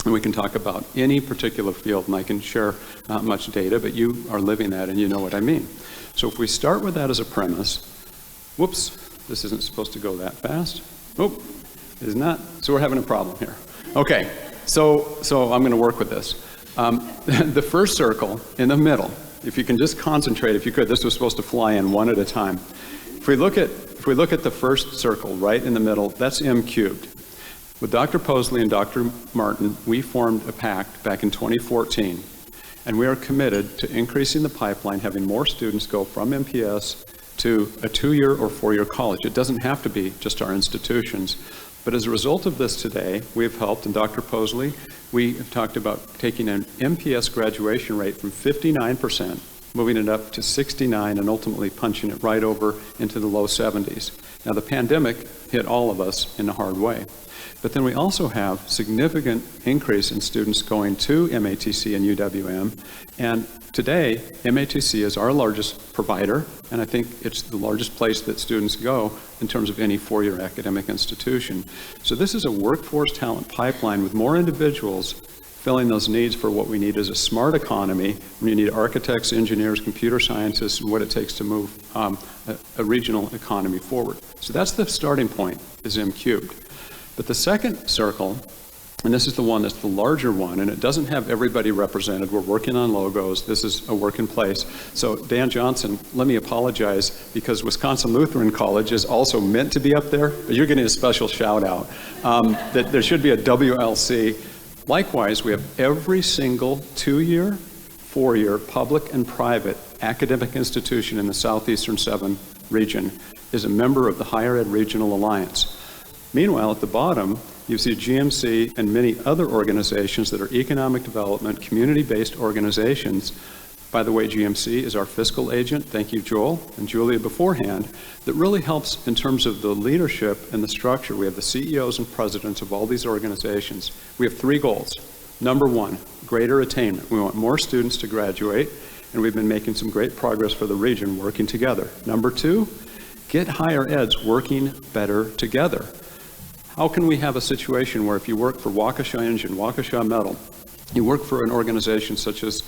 And we can talk about any particular field, and I can share not much data, but you are living that and you know what I mean. So if we start with that as a premise, whoops, this isn't supposed to go that fast. Oh, it is not. So we're having a problem here. Okay, so I'm going to work with this. The first circle in the middle, if you can just concentrate, if you could, this was supposed to fly in one at a time. If we look at the first circle right in the middle, that's M cubed. With Dr. Posley and Dr. Martin, we formed a pact back in 2014, and we are committed to increasing the pipeline, having more students go from MPS to a 2-year or 4-year college. It doesn't have to be just our institutions. But as a result of this today, we have helped, and Dr. Posley, we have talked about taking an MPS graduation rate from 59%, moving it up to 69, and ultimately punching it right over into the low 70s. Now, the pandemic hit all of us in a hard way. But then we also have significant increase in students going to MATC and UWM. And today, MATC is our largest provider, and I think it's the largest place that students go in terms of any 4-year academic institution. So this is a workforce talent pipeline with more individuals filling those needs for what we need as a smart economy, when you need architects, engineers, computer scientists, and what it takes to move a regional economy forward. So that's the starting point, is M cubed. But the second circle, and this is the one that's the larger one, and it doesn't have everybody represented. We're working on logos. This is a work in place. So Dan Johnson, let me apologize, because Wisconsin Lutheran College is also meant to be up there, but you're getting a special shout out. That there should be a WLC. Likewise, we have every single 2-year, 4-year public and private academic institution in the Southeastern 7 region is a member of the Higher Ed Regional Alliance. Meanwhile, at the bottom, you see GMC and many other organizations that are economic development, community-based organizations. By the way, GMC is our fiscal agent, thank you, Joel, and Julia beforehand, that really helps in terms of the leadership and the structure. We have the CEOs and presidents of all these organizations. We have 3 goals. Number 1, greater attainment. We want more students to graduate, and we've been making some great progress for the region working together. Number 2, get higher eds working better together. How can we have a situation where if you work for Waukesha Engine, Waukesha Metal, you work for an organization such as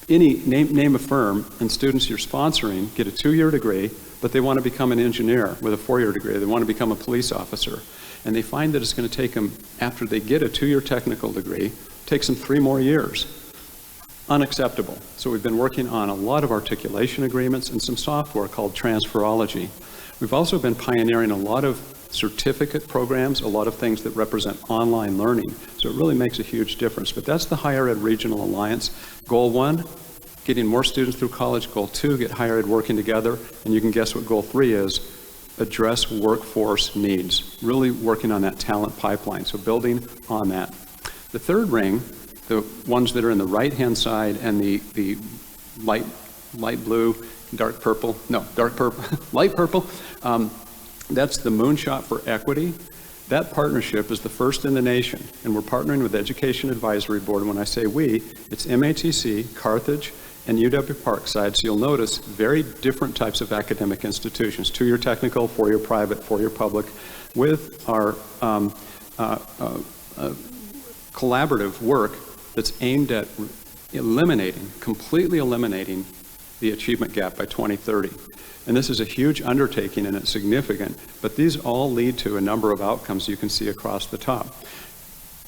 any, name a firm, and students you're sponsoring get a 2-year degree, but they want to become an engineer with a 4-year degree. They want to become a police officer. And they find that it's going to take them, after they get a 2-year technical degree, takes them 3 more years. Unacceptable. So we've been working on a lot of articulation agreements and some software called transferology. We've also been pioneering a lot of certificate programs, a lot of things that represent online learning. So it really makes a huge difference. But that's the Higher Ed Regional Alliance. Goal 1, getting more students through college. Goal 2, get higher ed working together. And you can guess what goal 3 is, address workforce needs. Really working on that talent pipeline. So building on that. The third ring, the ones that are in the right-hand side and the light blue, dark purple, light purple, that's the Moonshot for Equity. That partnership is the first in the nation, and we're partnering with the Education Advisory Board. And when I say we, it's MATC, Carthage, and UW Parkside. So you'll notice very different types of academic institutions, 2-year technical, 4-year private, 4-year public, with our collaborative work that's aimed at completely eliminating the achievement gap by 2030. And this is a huge undertaking and it's significant, but these all lead to a number of outcomes you can see across the top.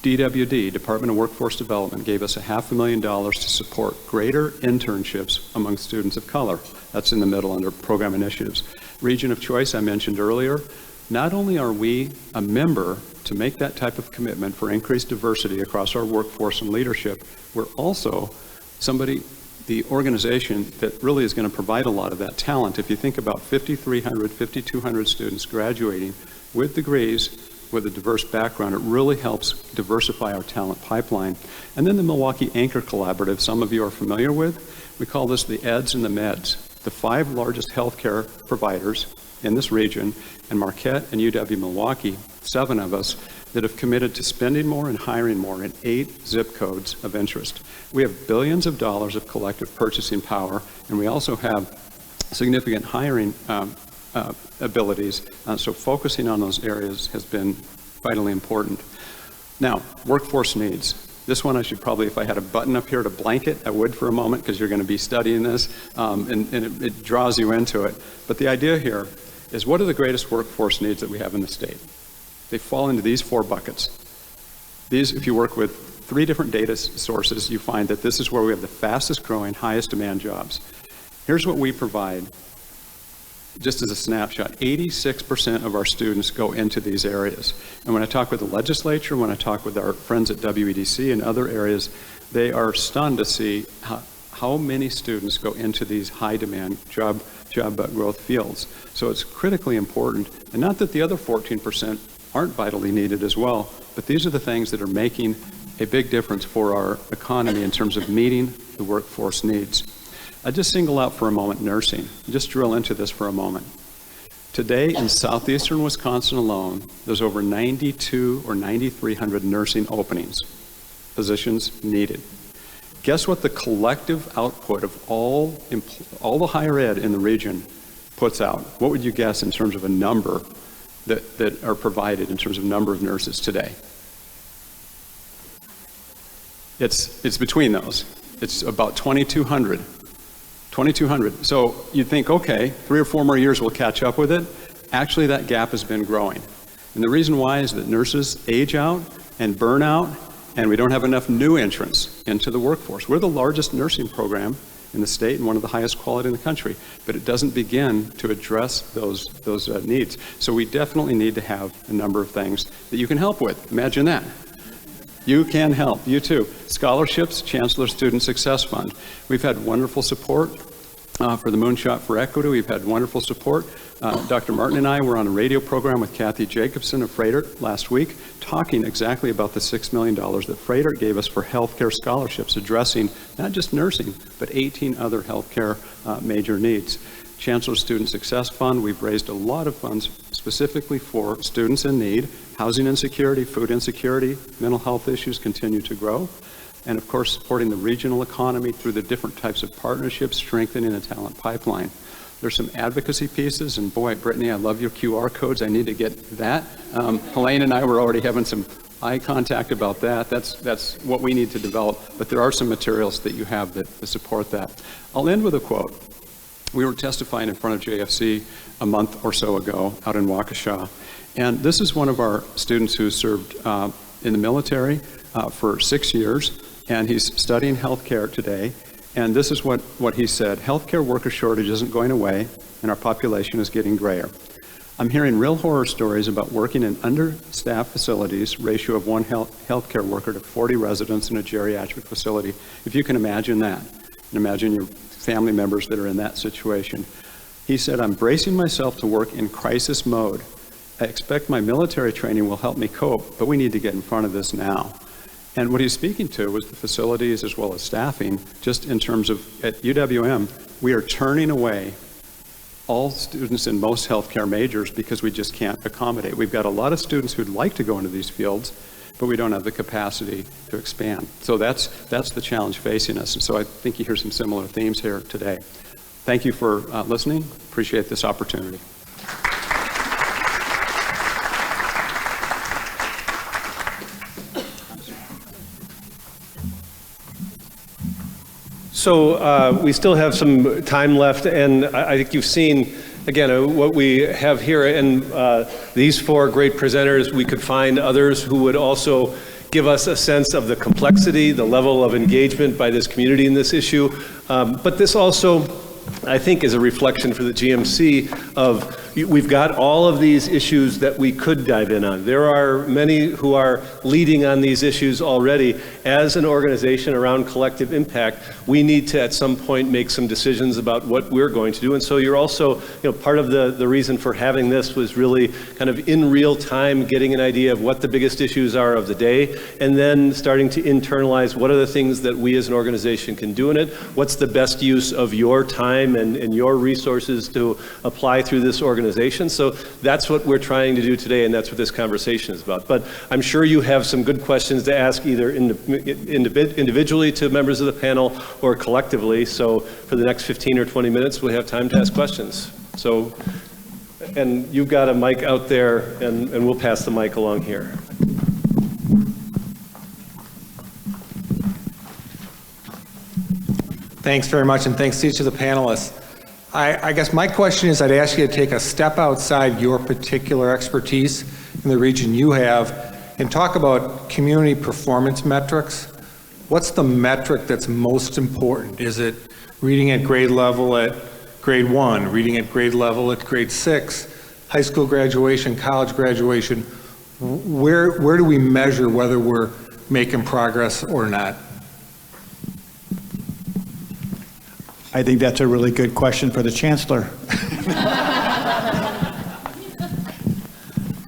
DWD, Department of Workforce Development, gave us $500,000 to support greater internships among students of color. That's in the middle under program initiatives. Region of Choice, I mentioned earlier. Not only are we a member to make that type of commitment for increased diversity across our workforce and leadership, we're also the organization that really is going to provide a lot of that talent. If you think about 5,300, 5,200 students graduating with degrees with a diverse background, it really helps diversify our talent pipeline. And then the Milwaukee Anchor Collaborative, some of you are familiar with. We call this the EDS and the MEDS, the 5 largest healthcare providers in this region, and Marquette and UW-Milwaukee, 7 of us, that have committed to spending more and hiring more in 8 zip codes of interest. We have billions of dollars of collective purchasing power, and we also have significant hiring abilities, so focusing on those areas has been vitally important. Now, workforce needs. This one I should probably, if I had a button up here to blanket, I would for a moment, because you're going to be studying this, and it draws you into it. But the idea here is, what are the greatest workforce needs that we have in the state? They fall into these 4 buckets. These, if you work with 3 different data sources, you find that this is where we have the fastest growing, highest demand jobs. Here's what we provide, just as a snapshot. 86% of our students go into these areas. And when I talk with the legislature, when I talk with our friends at WEDC and other areas, they are stunned to see how many students go into these high demand job growth fields. So it's critically important, and not that the other 14% aren't vitally needed as well, but these are the things that are making a big difference for our economy in terms of meeting the workforce needs. I just single out for a moment nursing. Just drill into this for a moment. Today in southeastern Wisconsin alone, there's over 92 or 9,300 nursing openings, positions needed. Guess what the collective output of all the higher ed in the region puts out? What would you guess in terms of a number that are provided in terms of number of nurses today? It's between those. It's about 2,200. 2,200. So you'd think, okay, 3 or 4 more years we'll catch up with it. Actually, that gap has been growing. And the reason why is that nurses age out and burn out, and we don't have enough new entrants into the workforce. We're the largest nursing program in the state and one of the highest quality in the country, but it doesn't begin to address those needs. So we definitely need to have a number of things that you can help with. Imagine that. You can help, you too. Scholarships, Chancellor Student Success Fund. We've had wonderful support for the Moonshot for Equity. We've had wonderful support. Dr. Martin and I were on a radio program with Kathy Jacobson of Frohna last week, talking exactly about the $6 million that Frohna gave us for healthcare scholarships, addressing not just nursing, but 18 other healthcare major needs. Chancellor Student Success Fund, we've raised a lot of funds specifically for students in need. Housing insecurity, food insecurity, mental health issues continue to grow. And of course, supporting the regional economy through the different types of partnerships, strengthening the talent pipeline. There's some advocacy pieces, and boy, Brittany, I love your QR codes. I need to get that. Helene and I were already having some eye contact about that. That's what we need to develop, but there are some materials that you have that support that. I'll end with a quote. We were testifying in front of JFC a month or so ago out in Waukesha, and this is one of our students who served in the military for 6 years, and he's studying healthcare today. And this is what he said: healthcare worker shortage isn't going away, and our population is getting grayer. I'm hearing real horror stories about working in understaffed facilities, ratio of 1 healthcare worker to 40 residents in a geriatric facility. If you can imagine that, and imagine your family members that are in that situation. He said, I'm bracing myself to work in crisis mode. I expect my military training will help me cope, but we need to get in front of this now. And what he's speaking to was the facilities as well as staffing, just in terms of, at UWM, we are turning away all students in most healthcare majors because we just can't accommodate. We've got a lot of students who'd like to go into these fields, but we don't have the capacity to expand. So that's the challenge facing us. And so I think you hear some similar themes here today. Thank you for listening. Appreciate this opportunity. So we still have some time left, and I think you've seen, again, what we have here. And these four great presenters, we could find others who would also give us a sense of the complexity, the level of engagement by this community in this issue. But this also, I think, is a reflection for the GMC of we've got all of these issues that we could dive in on. There are many who are leading on these issues already. As an organization around collective impact, we need to at some point make some decisions about what we're going to do. And so you're also, part of the reason for having this was really kind of in real time getting an idea of what the biggest issues are of the day, and then starting to internalize what are the things that we as an organization can do in it, what's the best use of your time and your resources to apply through this organization. So that's what we're trying to do today, and that's what this conversation is about. But I'm sure you have some good questions to ask either individually to members of the panel or collectively. So for the next 15 or 20 minutes, we'll have time to ask questions. So, and you've got a mic out there, and we'll pass the mic along here. Thanks very much, and thanks to each of the panelists. I guess my question is, I'd ask you to take a step outside your particular expertise in the region you have and talk about community performance metrics. What's the metric that's most important? Is it reading at grade level at grade 1, reading at grade level at grade 6, high school graduation, college graduation? Where do we measure whether we're making progress or not? I think that's a really good question for the Chancellor.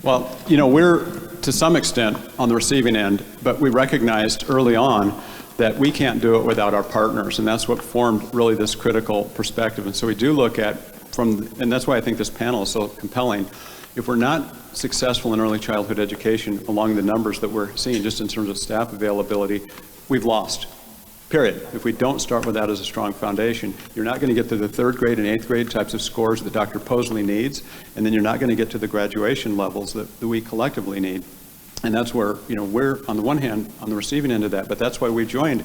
Well, we're to some extent on the receiving end, but we recognized early on that we can't do it without our partners, and that's what formed really this critical perspective. And so we do look at and that's why I think this panel is so compelling. If we're not successful in early childhood education along the numbers that we're seeing just in terms of staff availability, we've lost. Period. If we don't start with that as a strong foundation, you're not going to get to the 3rd grade and 8th grade types of scores that Dr. Posley needs, and then you're not going to get to the graduation levels that we collectively need. And that's where, we're on the one hand on the receiving end of that, but that's why we joined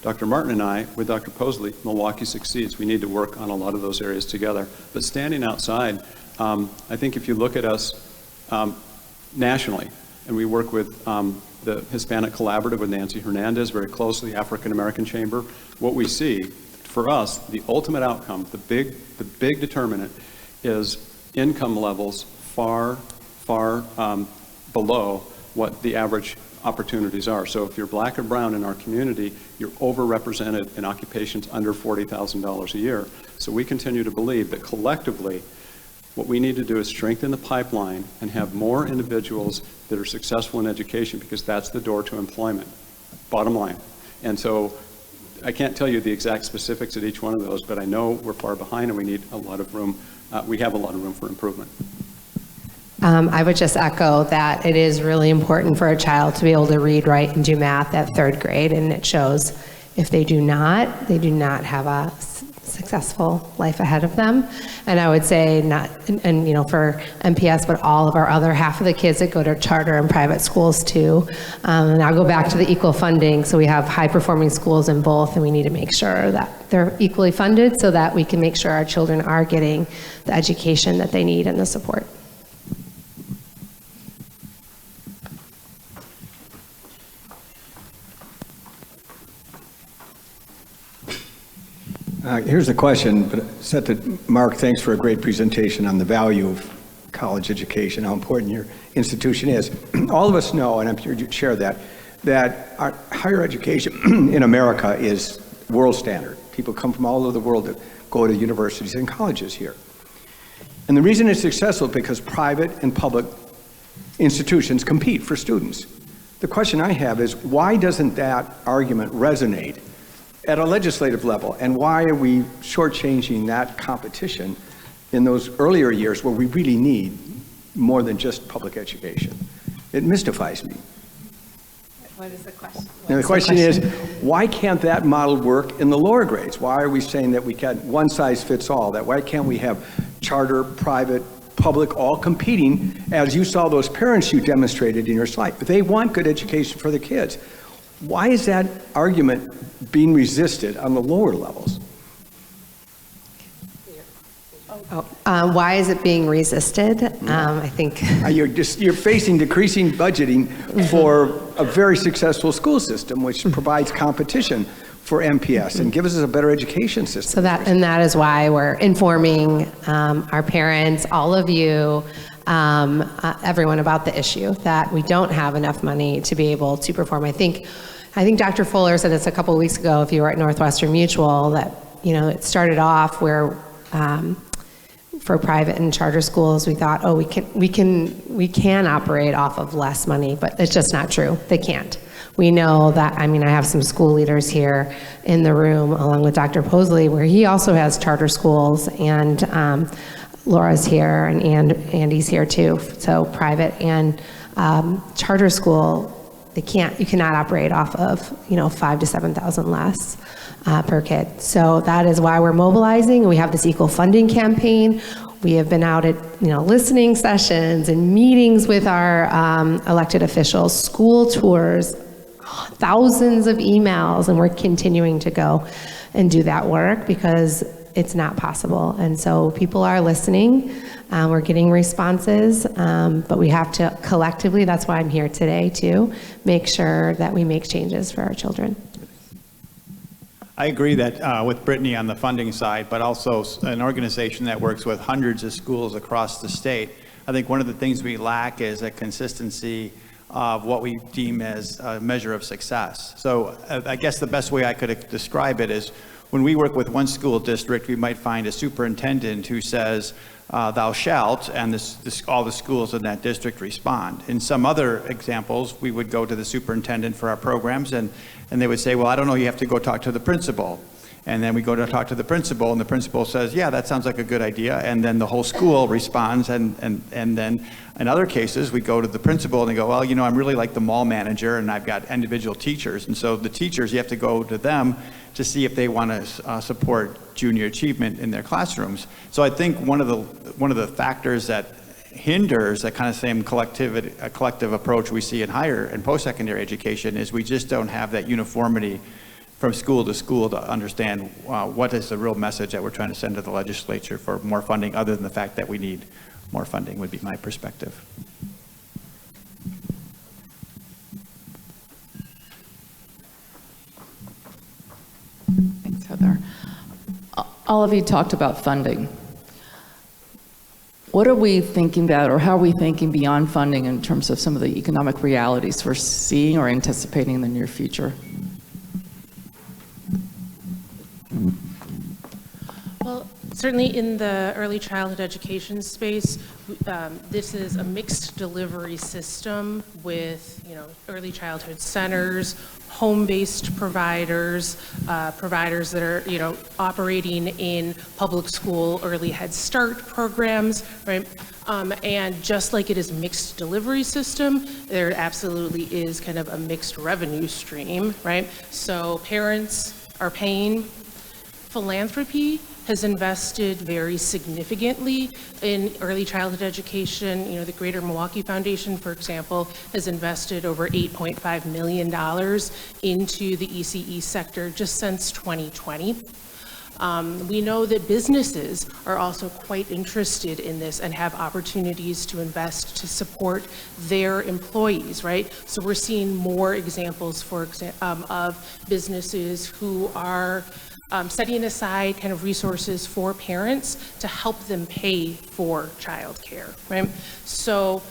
Dr. Martin and I with Dr. Posley. Milwaukee Succeeds. We need to work on a lot of those areas together. But standing outside, I think if you look at us nationally, and we work with the Hispanic Collaborative with Nancy Hernandez very closely, African American Chamber. What we see, for us, the ultimate outcome, the big determinant is income levels far below what the average opportunities are. So if you're black or brown in our community, you're overrepresented in occupations under $40,000 a year. So we continue to believe that collectively, what we need to do is strengthen the pipeline and have more individuals that are successful in education, because that's the door to employment, bottom line. And so I can't tell you the exact specifics at each one of those, but I know we're far behind and we need a lot of room. We have a lot of room for improvement. I would just echo that it is really important for a child to be able to read, write, and do math at 3rd grade, and it shows if they do not have a successful life ahead of them. And I would say not, and for MPS, but all of our other half of the kids that go to charter and private schools too. And I'll go back to the equal funding. So we have high performing schools in both, and we need to make sure that they're equally funded so that we can make sure our children are getting the education that they need and the support. Here's the question, but set to Mark, thanks for a great presentation on the value of college education, how important your institution is. All of us know, and I'm sure you share that our higher education in America is world standard. People come from all over the world that go to universities and colleges here. And the reason it's successful is because private and public institutions compete for students. The question I have is, why doesn't that argument resonate at a legislative level, and why are we shortchanging that competition in those earlier years where we really need more than just public education? It mystifies me. What is the question? Now, the question is, why can't that model work in the lower grades? Why are we saying that we can't one size fits all? That why can't we have charter, private, public, all competing, as you saw those parents you demonstrated in your slide? But they want good education for their kids. Why is that argument being resisted on the lower levels? Why is it being resisted? I think You're facing decreasing budgeting for a very successful school system, which provides competition for MPS and gives us a better education system. so that is why we're informing our parents, all of you, everyone about the issue that we don't have enough money to be able to perform. I think Dr. Fuller said this a couple of weeks ago. If you were at Northwestern Mutual, that it started off where. For private and charter schools, we thought, oh, we can operate off of less money, but it's just not true. They can't. We know that. I have some school leaders here in the room, along with Dr. Posley, where he also has charter schools, and Laura's here, and Andy's here too. So private and charter school, you cannot operate off of $5,000 to $7,000 less. Per kid. So that is why we're mobilizing. We have this equal funding campaign. We have been out at listening sessions and meetings with our elected officials, school tours, thousands of emails, and we're continuing to go and do that work because it's not possible. And so people are listening. We're getting responses, but we have to collectively, that's why I'm here today, to make sure that we make changes for our children. I agree that with Brittany on the funding side, but also an organization that works with hundreds of schools across the state. I think one of the things we lack is a consistency of what we deem as a measure of success. So I guess the best way I could describe it is when we work with one school district, we might find a superintendent who says, thou shalt, and all the schools in that district respond. In some other examples, we would go to the superintendent for our programs, and they would say, well, I don't know, you have to go talk to the principal. And then we go to talk to the principal, and the principal says, yeah, that sounds like a good idea. And then the whole school responds, and then in other cases, we go to the principal and they go, well, I'm really like the mall manager, and I've got individual teachers. And so the teachers, you have to go to them to see if they want to support junior achievement in their classrooms. So I think one of the factors that hinders that kind of same collective approach we see in higher and post-secondary education is we just don't have that uniformity from school to school to understand what is the real message that we're trying to send to the legislature for more funding, other than the fact that we need more funding, would be my perspective. Thanks, Heather. All of you talked about funding. What are we thinking about, or how are we thinking beyond funding in terms of some of the economic realities we're seeing or anticipating in the near future? Well, certainly in the early childhood education space, this is a mixed delivery system with, early childhood centers, home-based providers, providers that are, operating in public school early Head Start programs, right? And just like it is a mixed delivery system, there absolutely is kind of a mixed revenue stream, right? So parents are paying. Philanthropy has invested very significantly in early childhood education. The Greater Milwaukee Foundation, for example, has invested over $8.5 million into the ECE sector just since 2020. We know that businesses are also quite interested in this and have opportunities to invest to support their employees, right? So we're seeing more examples, of businesses who are setting aside kind of resources for parents to help them pay for childcare, right? So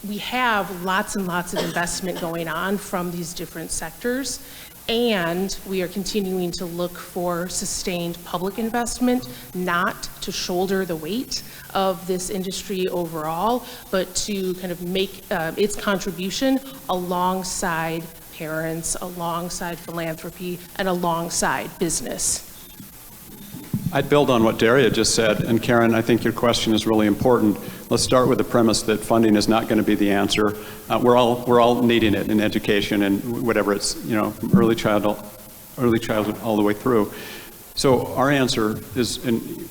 we have lots and lots of investment going on from these different sectors, and we are continuing to look for sustained public investment, not to shoulder the weight of this industry overall, but to kind of make its contribution alongside parents, alongside philanthropy, and alongside business. I'd build on what Daria just said, and Karen, I think your question is really important. Let's start with the premise that funding is not going to be the answer. We're all needing it in education and whatever it's, from early childhood all the way through. So our answer is,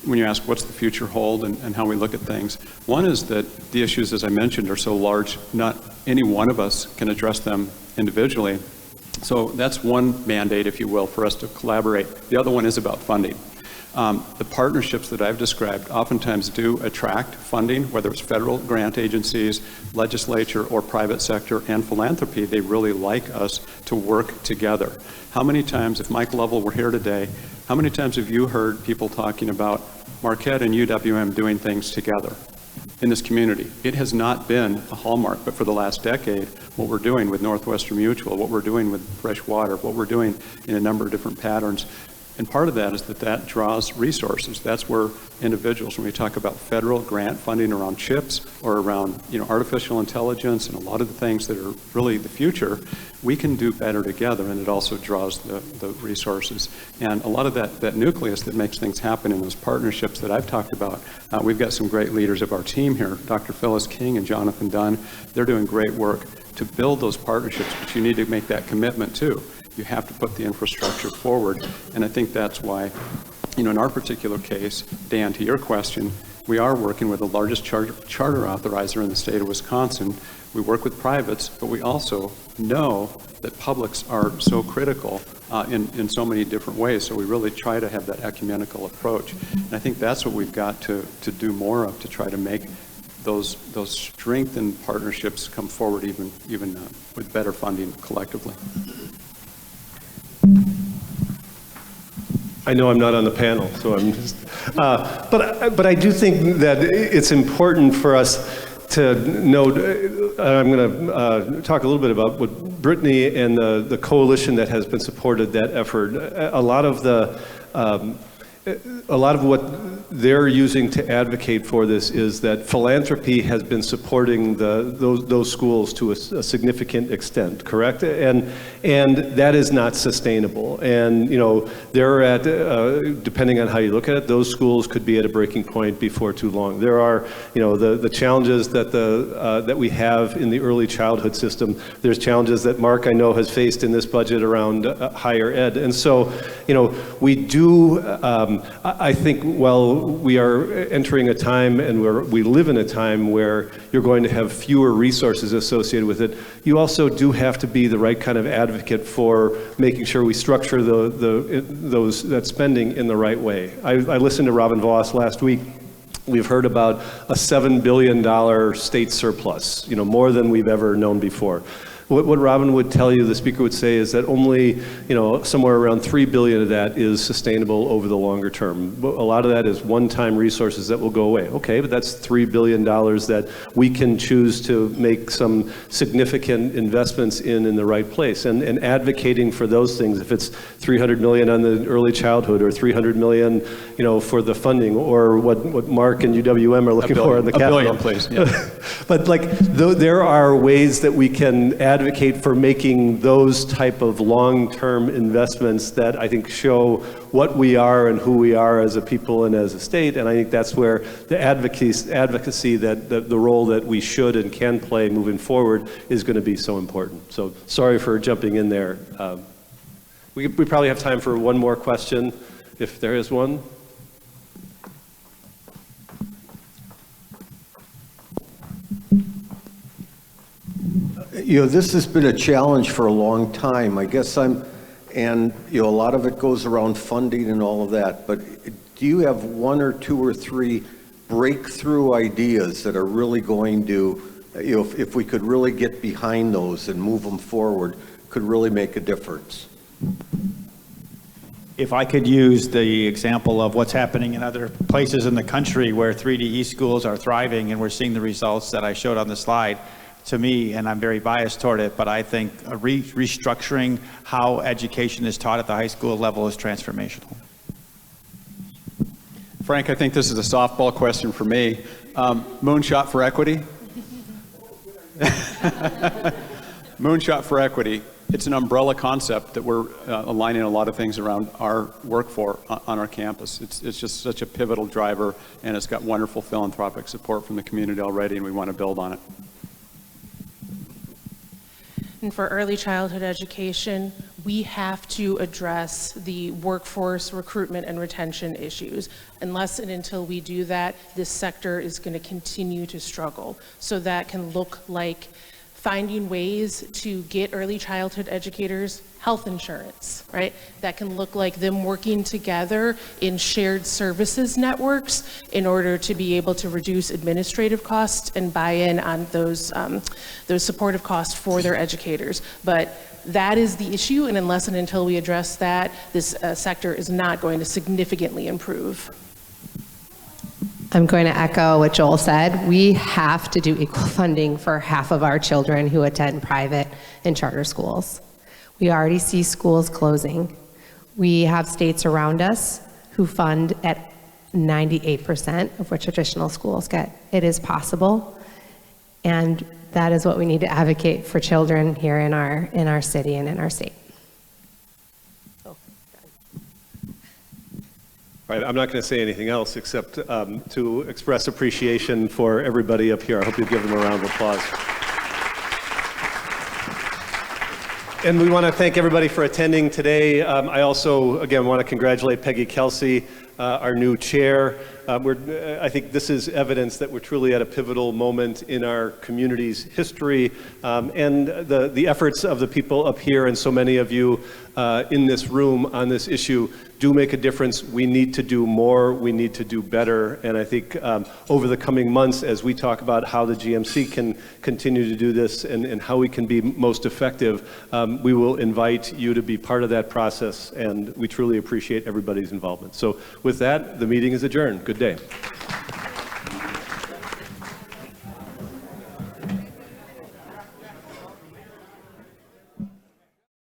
when you ask what's the future hold and how we look at things, one is that the issues, as I mentioned, are so large, not any one of us can address them individually. So that's one mandate, if you will, for us to collaborate. The other one is about funding. The partnerships that I've described oftentimes do attract funding, whether it's federal grant agencies, legislature, or private sector and philanthropy. They really like us to work together. How many times, if Mike Lovell were here today, how many times have you heard people talking about Marquette and UWM doing things together in this community? It has not been a hallmark, but for the last decade, what we're doing with Northwestern Mutual, what we're doing with Fresh Water, what we're doing in a number of different patterns. And part of that is that draws resources. That's where individuals, when we talk about federal grant funding around chips or around artificial intelligence and a lot of the things that are really the future, we can do better together, and it also draws the resources. And a lot of that nucleus that makes things happen in those partnerships that I've talked about, we've got some great leaders of our team here, Dr. Phyllis King and Jonathan Dunn. They're doing great work to build those partnerships, but you need to make that commitment too. You have to put the infrastructure forward, and I think that's why, in our particular case, Dan, to your question, we are working with the largest charter authorizer in the state of Wisconsin. We work with privates, but we also know that publics are so critical in so many different ways, so we really try to have that ecumenical approach. And I think that's what we've got to do more of, to try to make those strengthened partnerships come forward even with better funding collectively. I know I'm not on the panel, so I'm just, but I do think that it's important for us to note, I'm going to talk a little bit about what Brittany and the coalition that has been supported that effort. A lot of what they're using to advocate for this is that philanthropy has been supporting those schools to a significant extent, correct? And that is not sustainable. And they're at, depending on how you look at it, those schools could be at a breaking point before too long. There are, the challenges that we have in the early childhood system. There's challenges that Mark, I know, has faced in this budget around higher ed. And so, we do. I think while we are entering a time and we live in a time where you're going to have fewer resources associated with it, you also do have to be the right kind of advocate for making sure we structure that spending in the right way. I listened to Robin Voss last week. We've heard about a $7 billion state surplus, more than we've ever known before. What Robin would tell you, the speaker would say, is that only, somewhere around $3 billion of that is sustainable over the longer term. A lot of that is one-time resources that will go away. Okay, but that's $3 billion that we can choose to make some significant investments in the right place. And advocating for those things, if it's $300 million on the early childhood or $300 million, for the funding, or what Mark and UWM are looking for in the capital. $1 billion, please. Yeah. But there are ways that we can advocate for making those type of long-term investments that I think show what we are and who we are as a people and as a state. And I think that's where the advocacy that the role that we should and can play moving forward is going to be so important. So sorry for jumping in there. We probably have time for one more question, if there is one. This has been a challenge for a long time. I guess a lot of it goes around funding and all of that, but do you have one or two or three breakthrough ideas that are really going to, if we could really get behind those and move them forward, could really make a difference? If I could use the example of what's happening in other places in the country where 3D schools are thriving and we're seeing the results that I showed on the slide, to me, and I'm very biased toward it, but I think restructuring how education is taught at the high school level is transformational. Frank, I think this is a softball question for me. Moonshot for equity? Moonshot for equity. it's an umbrella concept that we're aligning a lot of things around our work for on our campus. It's just such a pivotal driver, and it's got wonderful philanthropic support from the community already, and we want to build on it. And for early childhood education, we have to address the workforce recruitment and retention issues. Unless and until we do that, this sector is going to continue to struggle. So that can look like finding ways to get early childhood educators health insurance, right? That can look like them working together in shared services networks in order to be able to reduce administrative costs and buy in on those supportive costs for their educators. But that is the issue, and unless and until we address that, this sector is not going to significantly improve. I'm going to echo what Joel said. We have to do equal funding for half of our children who attend private and charter schools. We already see schools closing. We have states around us who fund at 98% of what traditional schools get. It is possible, and that is what we need to advocate for children here in our city and in our state. All right, I'm not going to say anything else except to express appreciation for everybody up here. I hope you give them a round of applause. And we want to thank everybody for attending today. I also, again, want to congratulate Peggy Kelsey, our new chair. I think this is evidence that we're truly at a pivotal moment in our community's history, and the efforts of the people up here and so many of you in this room on this issue do make a difference. We need to do more, we need to do better, and I think over the coming months, as we talk about how the GMC can continue to do this and how we can be most effective, we will invite you to be part of that process, and we truly appreciate everybody's involvement. So with that, the meeting is adjourned. Good day.